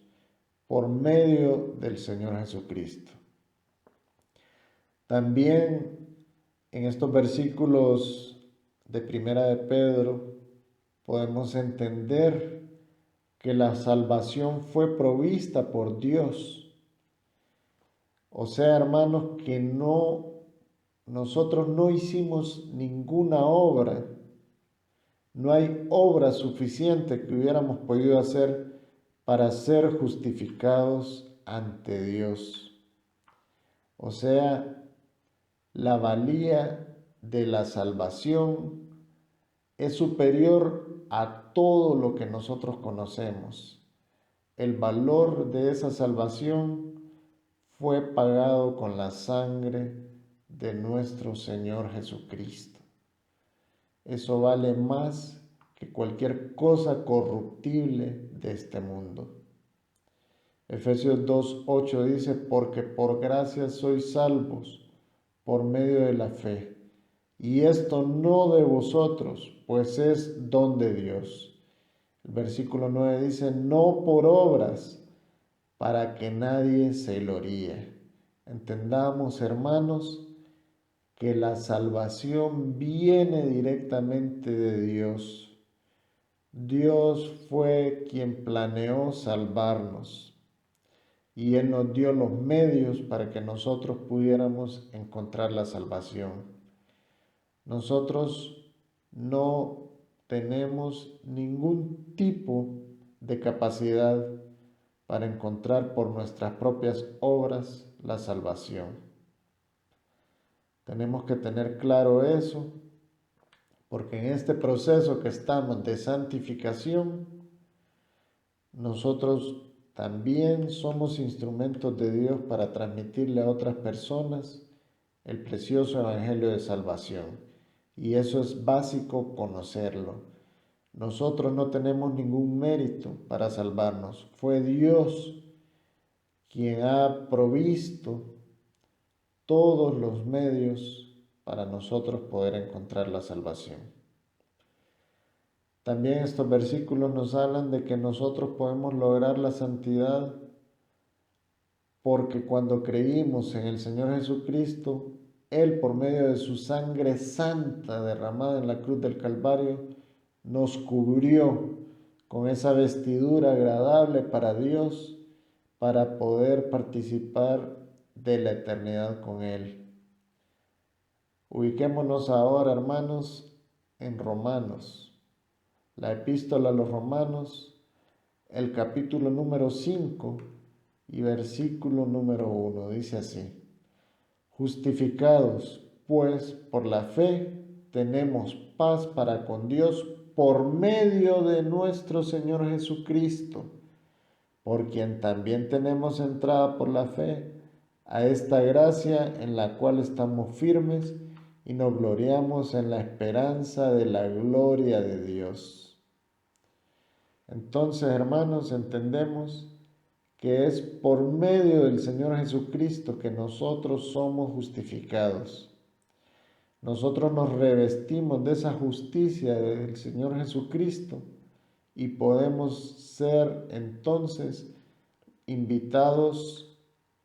por medio del Señor Jesucristo. También en estos versículos de Primera de Pedro podemos entender que la salvación fue provista por Dios. O sea, hermanos, que nosotros no hicimos ninguna obra. No hay obra suficiente que hubiéramos podido hacer para ser justificados ante Dios. O sea, la valía de la salvación es superior a todo lo que nosotros conocemos. El valor de esa salvación fue pagado con la sangre de nuestro Señor Jesucristo. Eso vale más que cualquier cosa corruptible de este mundo. Efesios 2:8 dice, porque por gracia sois salvos por medio de la fe. Y esto no de vosotros, pues es don de Dios. El versículo 9 dice, no por obras, para que nadie se gloríe. Entendamos, hermanos, que la salvación viene directamente de Dios. Dios fue quien planeó salvarnos. Y Él nos dio los medios para que nosotros pudiéramos encontrar la salvación. Nosotros no tenemos ningún tipo de capacidad para encontrar por nuestras propias obras la salvación. Tenemos que tener claro eso, porque en este proceso que estamos de santificación, nosotros también somos instrumentos de Dios para transmitirle a otras personas el precioso evangelio de salvación. Y eso es básico conocerlo. Nosotros no tenemos ningún mérito para salvarnos. Fue Dios quien ha provisto todos los medios para nosotros poder encontrar la salvación. También estos versículos nos hablan de que nosotros podemos lograr la santidad porque cuando creímos en el Señor Jesucristo, Él por medio de su sangre santa derramada en la cruz del Calvario, nos cubrió con esa vestidura agradable para Dios para poder participar de la eternidad con Él. Ubiquémonos ahora, hermanos, en Romanos, la epístola a los Romanos, el capítulo número 5 y versículo número 1. Dice así: justificados, pues, por la fe, tenemos paz para con Dios por medio de nuestro Señor Jesucristo, por quien también tenemos entrada por la fe a esta gracia en la cual estamos firmes y nos gloriamos en la esperanza de la gloria de Dios. Entonces, hermanos, entendemos que es por medio del Señor Jesucristo que nosotros somos justificados. Nosotros nos revestimos de esa justicia del Señor Jesucristo y podemos ser entonces invitados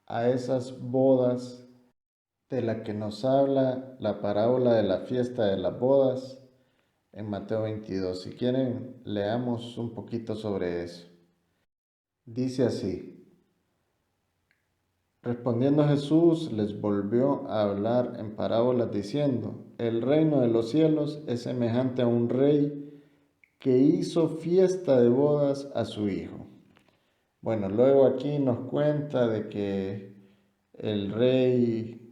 a esas bodas de la que nos habla la parábola de la fiesta de las bodas en Mateo 22. Si quieren, leamos un poquito sobre eso. Dice así: respondiendo Jesús les volvió a hablar en parábolas diciendo: el reino de los cielos es semejante a un rey que hizo fiesta de bodas a su hijo. Bueno, luego aquí nos cuenta de que el rey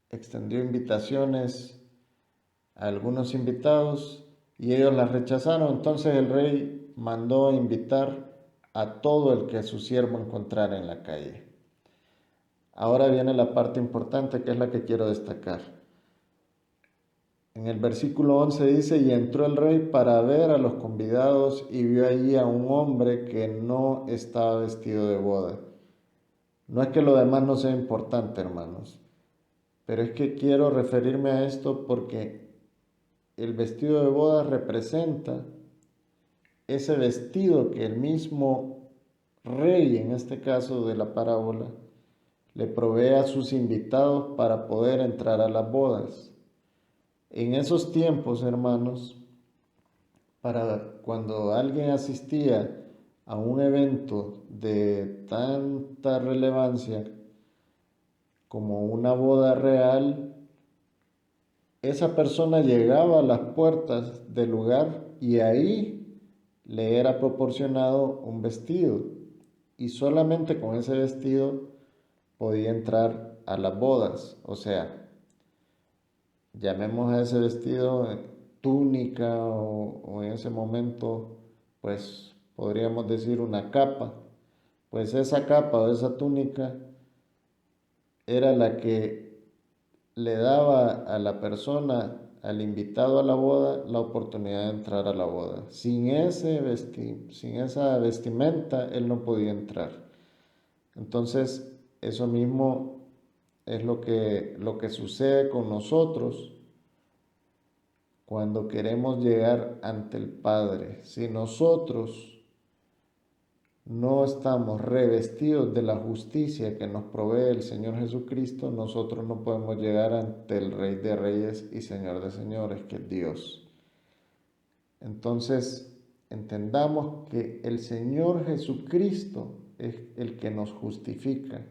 extendió invitaciones a algunos invitados y ellos las rechazaron. Entonces el rey mandó invitar a todo el que su siervo encontrara en la calle. Ahora viene la parte importante, que es la que quiero destacar. En el versículo 11 dice: y entró el rey para ver a los convidados y vio allí a un hombre que no estaba vestido de boda. No es que lo demás no sea importante, hermanos, pero es que quiero referirme a esto porque el vestido de boda representa ese vestido que el mismo rey, en este caso de la parábola, le provee a sus invitados para poder entrar a las bodas. En esos tiempos, hermanos, para cuando alguien asistía a un evento de tanta relevancia como una boda real, esa persona llegaba a las puertas del lugar y ahí le era proporcionado un vestido, y solamente con ese vestido podía entrar a las bodas. O sea, llamemos a ese vestido túnica o en ese momento, pues podríamos decir una capa. Pues esa capa o esa túnica era la que le daba a la persona, al invitado a la boda, la oportunidad de entrar a la boda. Sin esa vestimenta, él no podía entrar. Entonces, eso mismo es lo que sucede con nosotros cuando queremos llegar ante el Padre. Si nosotros no estamos revestidos de la justicia que nos provee el Señor Jesucristo, nosotros no podemos llegar ante el Rey de Reyes y Señor de Señores, que es Dios. Entonces, entendamos que el Señor Jesucristo es el que nos justifica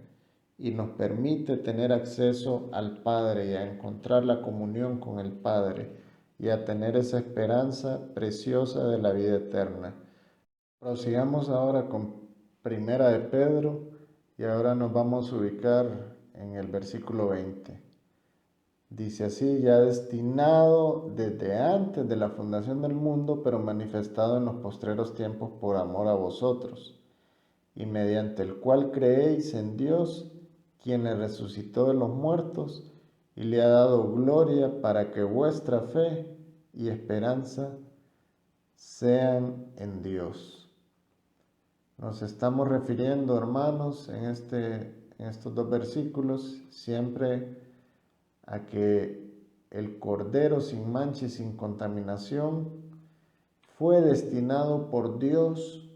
y nos permite tener acceso al Padre y a encontrar la comunión con el Padre y a tener esa esperanza preciosa de la vida eterna. Prosigamos ahora con Primera de Pedro y ahora nos vamos a ubicar en el versículo 20. Dice así: ya destinado desde antes de la fundación del mundo, pero manifestado en los postreros tiempos por amor a vosotros, y mediante el cual creéis en Dios, quien le resucitó de los muertos y le ha dado gloria, para que vuestra fe y esperanza sean en Dios. Nos estamos refiriendo, hermanos, en estos dos versículos siempre a que el Cordero sin mancha y sin contaminación fue destinado por Dios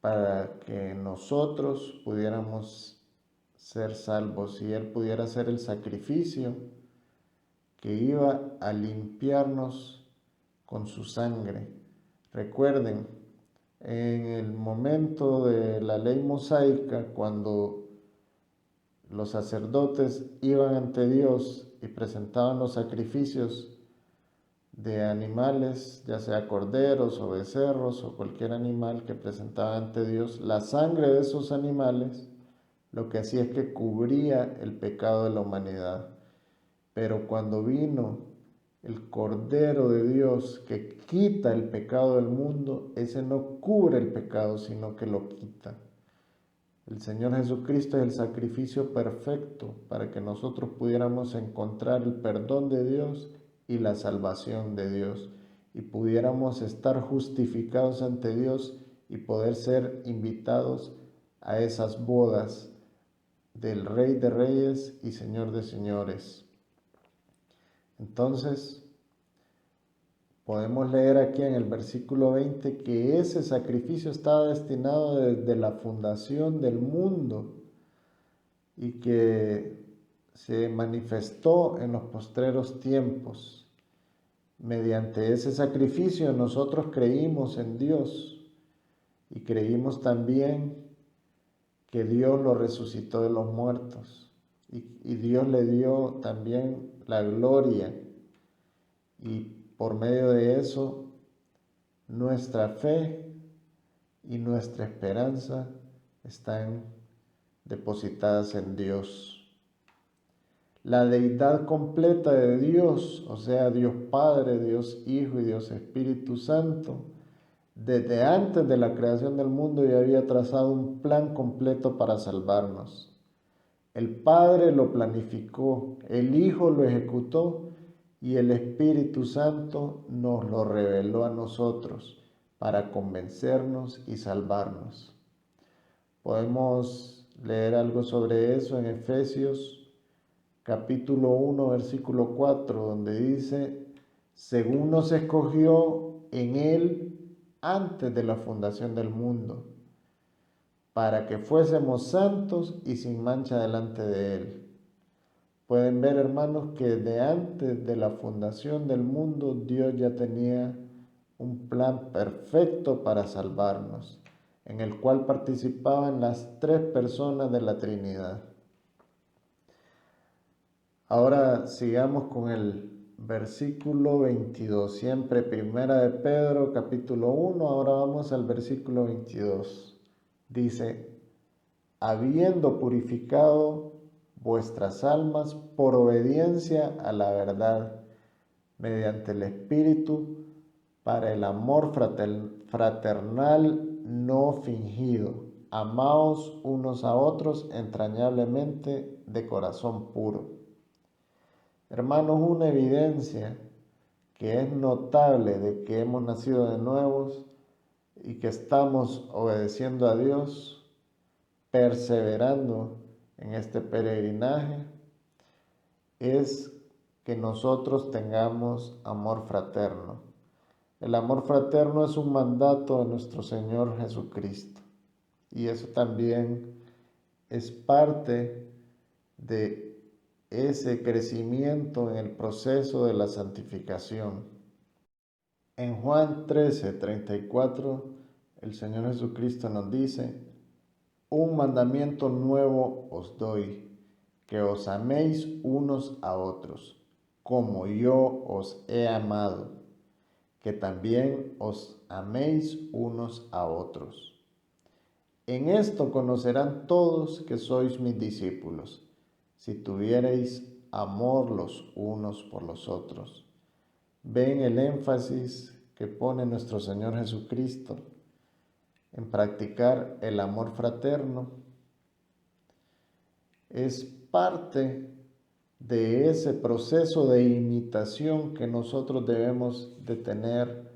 para que nosotros pudiéramos ser salvos y Él pudiera hacer el sacrificio que iba a limpiarnos con su sangre. Recuerden, en el momento de la ley mosaica, cuando los sacerdotes iban ante Dios y presentaban los sacrificios de animales, ya sea corderos o becerros o cualquier animal que presentaba ante Dios, la sangre de esos animales lo que hacía es que cubría el pecado de la humanidad. Pero cuando vino el Cordero de Dios que quita el pecado del mundo, ese no cubre el pecado, sino que lo quita. El Señor Jesucristo es el sacrificio perfecto para que nosotros pudiéramos encontrar el perdón de Dios y la salvación de Dios y pudiéramos estar justificados ante Dios y poder ser invitados a esas bodas del Rey de Reyes y Señor de Señores. Entonces, podemos leer aquí en el versículo 20 que ese sacrificio estaba destinado desde la fundación del mundo y que se manifestó en los postreros tiempos. Mediante ese sacrificio nosotros creímos en Dios y creímos también que Dios lo resucitó de los muertos y Dios le dio también la gloria y por medio de eso nuestra fe y nuestra esperanza están depositadas en Dios. La deidad completa de Dios, o sea, Dios Padre, Dios Hijo y Dios Espíritu Santo, desde antes de la creación del mundo ya había trazado un plan completo para salvarnos. El Padre lo planificó, el Hijo lo ejecutó y el Espíritu Santo nos lo reveló a nosotros para convencernos y salvarnos. Podemos leer algo sobre eso en Efesios capítulo 1, versículo 4, donde dice, según nos escogió en Él antes de la fundación del mundo, para que fuésemos santos y sin mancha delante de Él. Pueden ver, hermanos, que de antes de la fundación del mundo, Dios ya tenía un plan perfecto para salvarnos, en el cual participaban las tres personas de la Trinidad. Ahora sigamos con el versículo 22, siempre primera de Pedro, capítulo 1, ahora vamos al versículo 22. Dice, habiendo purificado vuestras almas por obediencia a la verdad, mediante el Espíritu, para el amor fraternal no fingido. Amaos unos a otros entrañablemente de corazón puro. Hermanos, una evidencia que es notable de que hemos nacido de nuevos y que estamos obedeciendo a Dios, perseverando en este peregrinaje, es que nosotros tengamos amor fraterno. El amor fraterno es un mandato de nuestro Señor Jesucristo y eso también es parte de ese crecimiento en el proceso de la santificación. En Juan 13:34, el Señor Jesucristo nos dice, un mandamiento nuevo os doy, que os améis unos a otros, como yo os he amado, que también os améis unos a otros. En esto conocerán todos que sois mis discípulos, si tuviereis amor los unos por los otros. Ven el énfasis que pone nuestro Señor Jesucristo en practicar el amor fraterno. Es parte de ese proceso de imitación que nosotros debemos de tener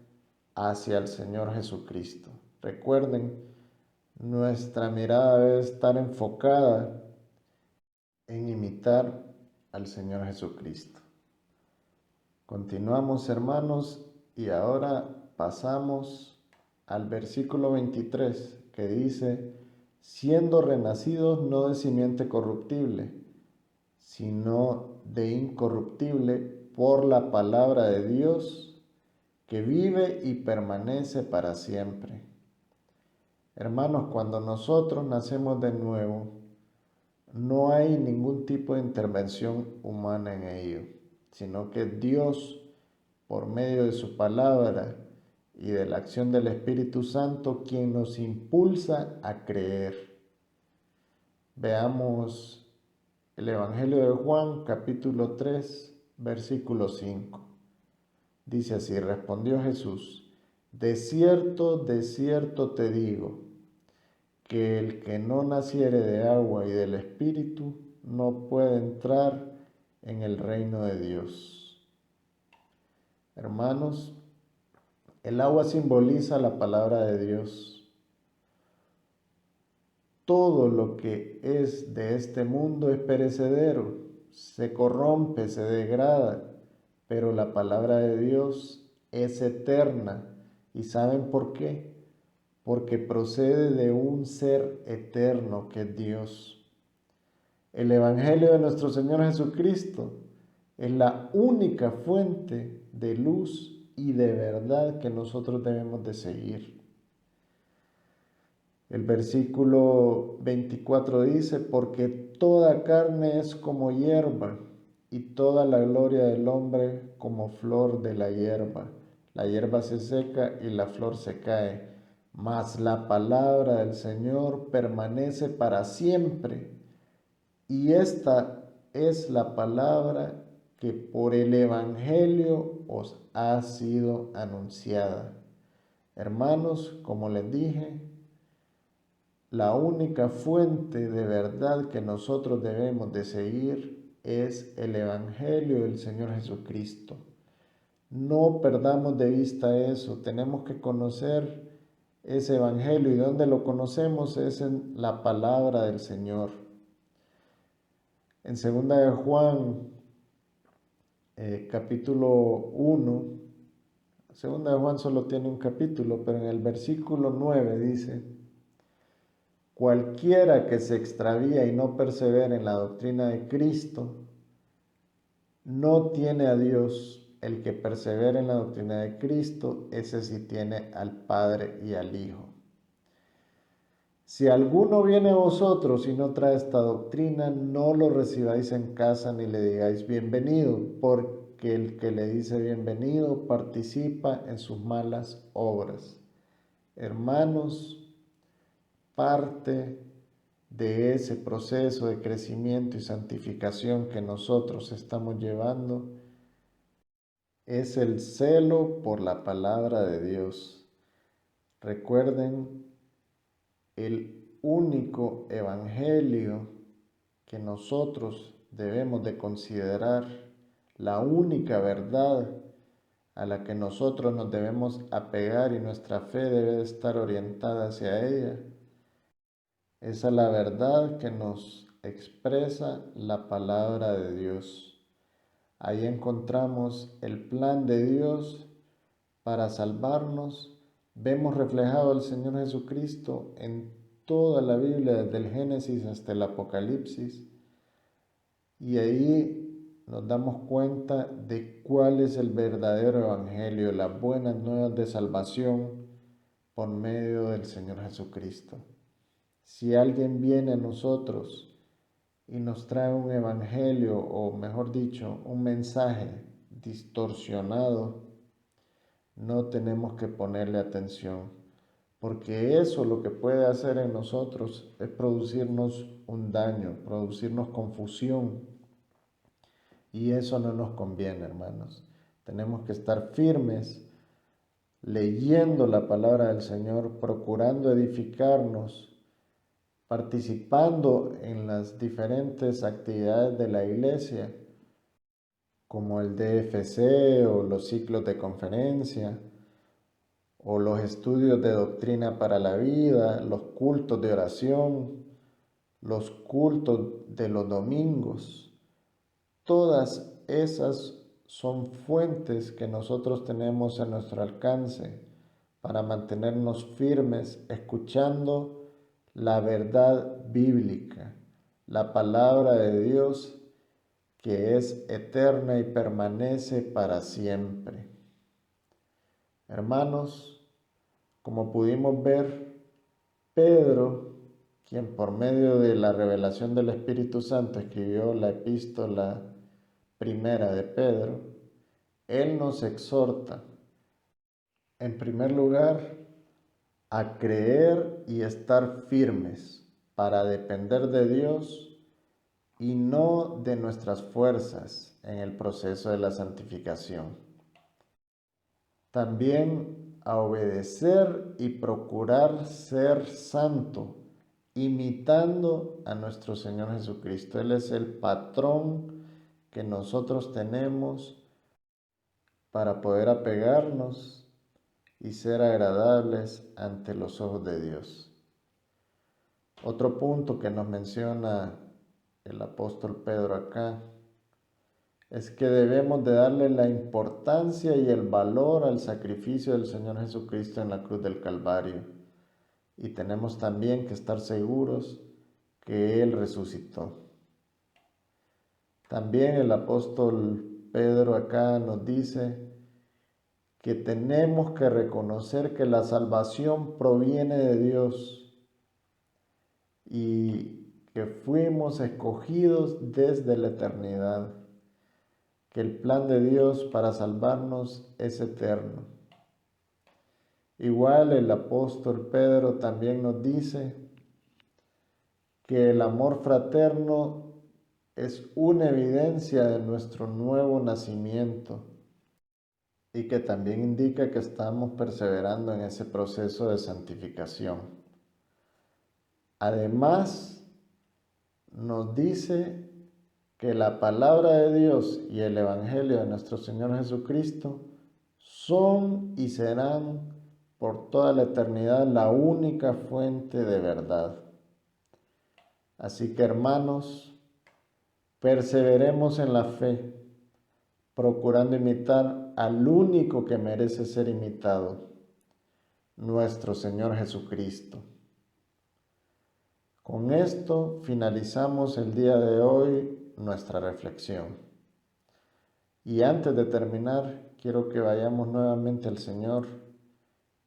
hacia el Señor Jesucristo. Recuerden, nuestra mirada debe estar enfocada en imitar al Señor Jesucristo. Continuamos, hermanos, y ahora pasamos al versículo 23 que dice, siendo renacidos no de simiente corruptible, sino de incorruptible por la palabra de Dios que vive y permanece para siempre. Hermanos, cuando nosotros nacemos de nuevo, no hay ningún tipo de intervención humana en ello, sino que Dios, por medio de su palabra y de la acción del Espíritu Santo, quien nos impulsa a creer. Veamos el Evangelio de Juan, capítulo 3, versículo 5. Dice así, respondió Jesús, de cierto te digo, que el que no naciere de agua y del Espíritu no puede entrar en el reino de Dios. Hermanos, el agua simboliza la palabra de Dios. Todo lo que es de este mundo es perecedero, se corrompe, se degrada, pero la palabra de Dios es eterna. ¿Y saben por qué? Porque procede de un ser eterno que es Dios. El Evangelio de nuestro Señor Jesucristo es la única fuente de luz y de verdad que nosotros debemos de seguir. El versículo 24 dice, porque toda carne es como hierba, y toda la gloria del hombre como flor de la hierba. La hierba se seca y la flor se cae, mas la palabra del Señor permanece para siempre. Y esta es la palabra que por el Evangelio os ha sido anunciada. Hermanos, como les dije, la única fuente de verdad que nosotros debemos de seguir es el Evangelio del Señor Jesucristo. No perdamos de vista eso, tenemos que conocer ese Evangelio. ¿Y dónde lo conocemos? Es en la palabra del Señor. En 2 de Juan, capítulo 1, 2 de Juan solo tiene un capítulo, pero en el versículo 9 dice, cualquiera que se extravía y no persevera en la doctrina de Cristo, no tiene a Dios. El que persevera en la doctrina de Cristo, ese sí tiene al Padre y al Hijo. Si alguno viene a vosotros y no trae esta doctrina, no lo recibáis en casa ni le digáis bienvenido, porque el que le dice bienvenido participa en sus malas obras. Hermanos, parte de ese proceso de crecimiento y santificación que nosotros estamos llevando es el celo por la palabra de Dios. Recuerden, el único evangelio que nosotros debemos de considerar, la única verdad a la que nosotros nos debemos apegar y nuestra fe debe de estar orientada hacia ella, es a la verdad que nos expresa la palabra de Dios. Ahí encontramos el plan de Dios para salvarnos. Vemos reflejado al Señor Jesucristo en toda la Biblia, desde el Génesis hasta el Apocalipsis. Y ahí nos damos cuenta de cuál es el verdadero evangelio, las buenas nuevas de salvación por medio del Señor Jesucristo. Si alguien viene a nosotros y nos trae un evangelio, o mejor dicho, un mensaje distorsionado, no tenemos que ponerle atención, porque eso lo que puede hacer en nosotros es producirnos un daño, producirnos confusión, y eso no nos conviene, hermanos. Tenemos que estar firmes, leyendo la palabra del Señor, procurando edificarnos, participando en las diferentes actividades de la iglesia, como el DFC o los ciclos de conferencia, o los estudios de doctrina para la vida, los cultos de oración, los cultos de los domingos. Todas esas son fuentes que nosotros tenemos a nuestro alcance para mantenernos firmes escuchando la verdad bíblica, la palabra de Dios que es eterna y permanece para siempre. Hermanos, como pudimos ver, Pedro, quien por medio de la revelación del Espíritu Santo escribió la epístola primera de Pedro, él nos exhorta, en primer lugar, a creer y estar firmes para depender de Dios y no de nuestras fuerzas en el proceso de la santificación. También a obedecer y procurar ser santo, imitando a nuestro Señor Jesucristo. Él es el patrón que nosotros tenemos para poder apegarnos y ser agradables ante los ojos de Dios. Otro punto que nos menciona el apóstol Pedro acá es que debemos de darle la importancia y el valor al sacrificio del Señor Jesucristo en la cruz del Calvario. Y tenemos también que estar seguros que Él resucitó. También el apóstol Pedro acá nos dice que tenemos que reconocer que la salvación proviene de Dios y que fuimos escogidos desde la eternidad, que el plan de Dios para salvarnos es eterno. Igual el apóstol Pedro también nos dice que el amor fraterno es una evidencia de nuestro nuevo nacimiento y que también indica que estamos perseverando en ese proceso de santificación. Además, nos dice que la palabra de Dios y el Evangelio de nuestro Señor Jesucristo son y serán por toda la eternidad la única fuente de verdad. Así que, hermanos, perseveremos en la fe, procurando imitar al único que merece ser imitado, nuestro Señor Jesucristo. Con esto finalizamos el día de hoy nuestra reflexión. Y antes de terminar, quiero que vayamos nuevamente al Señor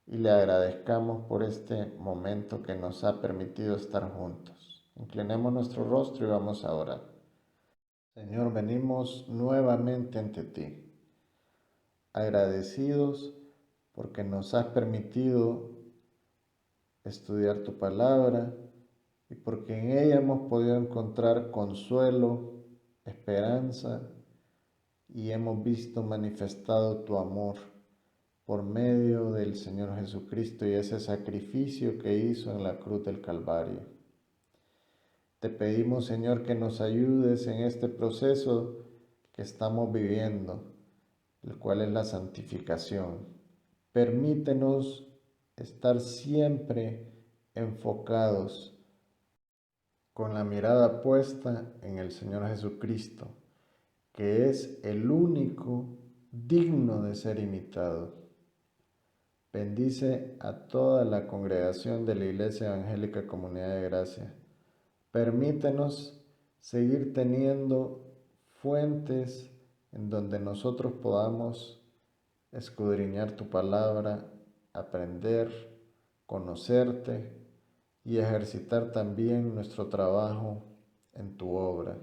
y le agradezcamos por este momento que nos ha permitido estar juntos. Inclinemos nuestro rostro y vamos a orar. Señor, venimos nuevamente ante ti, agradecidos porque nos has permitido estudiar tu palabra y porque en ella hemos podido encontrar consuelo, esperanza y hemos visto manifestado tu amor por medio del Señor Jesucristo y ese sacrificio que hizo en la cruz del Calvario. Te pedimos, Señor, que nos ayudes en este proceso que estamos viviendo, el cual es la santificación. Permítenos estar siempre enfocados con la mirada puesta en el Señor Jesucristo, que es el único digno de ser imitado. Bendice a toda la congregación de la Iglesia Evangélica Comunidad de Gracia. Permítenos seguir teniendo fuentes en donde nosotros podamos escudriñar tu palabra, aprender, conocerte y ejercitar también nuestro trabajo en tu obra.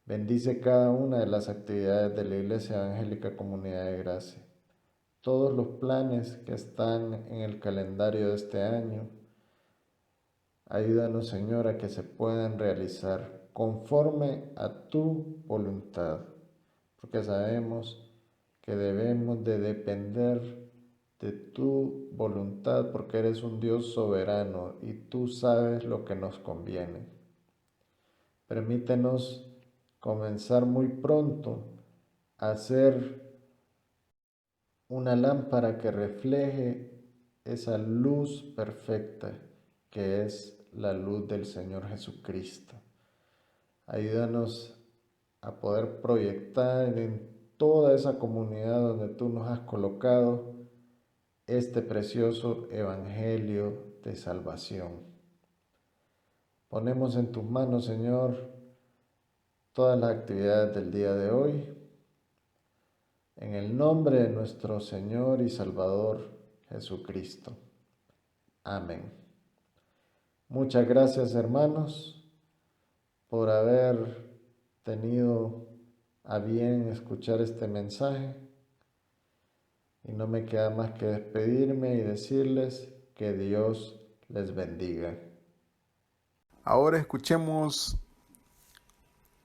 Bendice cada una de las actividades de la Iglesia Evangélica Comunidad de Gracia. Todos los planes que están en el calendario de este año, ayúdanos, Señor, a que se puedan realizar conforme a tu voluntad, porque sabemos que debemos de depender de tu voluntad, porque eres un Dios soberano y tú sabes lo que nos conviene. Permítenos comenzar muy pronto a hacer una lámpara que refleje esa luz perfecta que es la luz del Señor Jesucristo. Ayúdanos a poder proyectar en toda esa comunidad donde tú nos has colocado este precioso evangelio de salvación. Ponemos en tus manos, Señor, todas las actividades del día de hoy, en el nombre de nuestro Señor y Salvador Jesucristo. Amén. Muchas gracias, hermanos, por haber tenido a bien escuchar este mensaje. Y no me queda más que despedirme y decirles que Dios les bendiga. Ahora escuchemos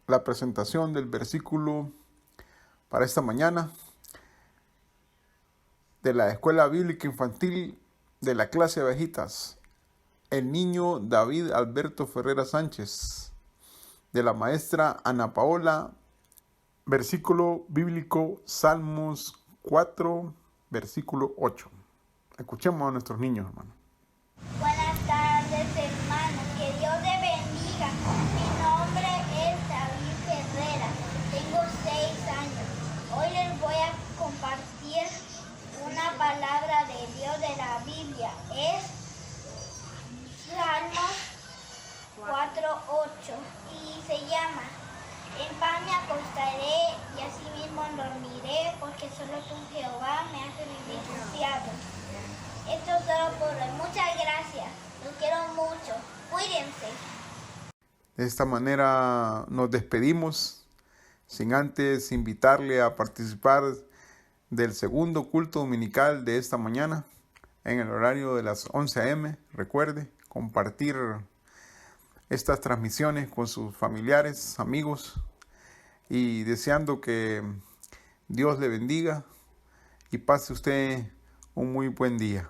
la presentación del versículo para esta mañana de la Escuela Bíblica Infantil de la clase de abejitas. El niño David Alberto Ferrera Sánchez, de la maestra Ana Paola. Versículo bíblico, Salmos 4, versículo 8. Escuchemos a nuestros niños, hermanos. Buenas tardes, hermanos. Que Dios te bendiga. Mi nombre es David Ferrera. Tengo 6 años. Hoy les voy a compartir una palabra de Dios de la Biblia. Es Salmos 4:8 y se llama: en paz me acostaré y asimismo dormiré, porque solo tú, Jehová, me hace vivir confiado. Esto es solo por hoy. Muchas gracias. Los quiero mucho. Cuídense. De esta manera nos despedimos, sin antes invitarle a participar del segundo culto dominical de esta mañana, en el horario de las 11 a.m. Recuerde compartir estas transmisiones con sus familiares, amigos, y deseando que Dios le bendiga y pase usted un muy buen día.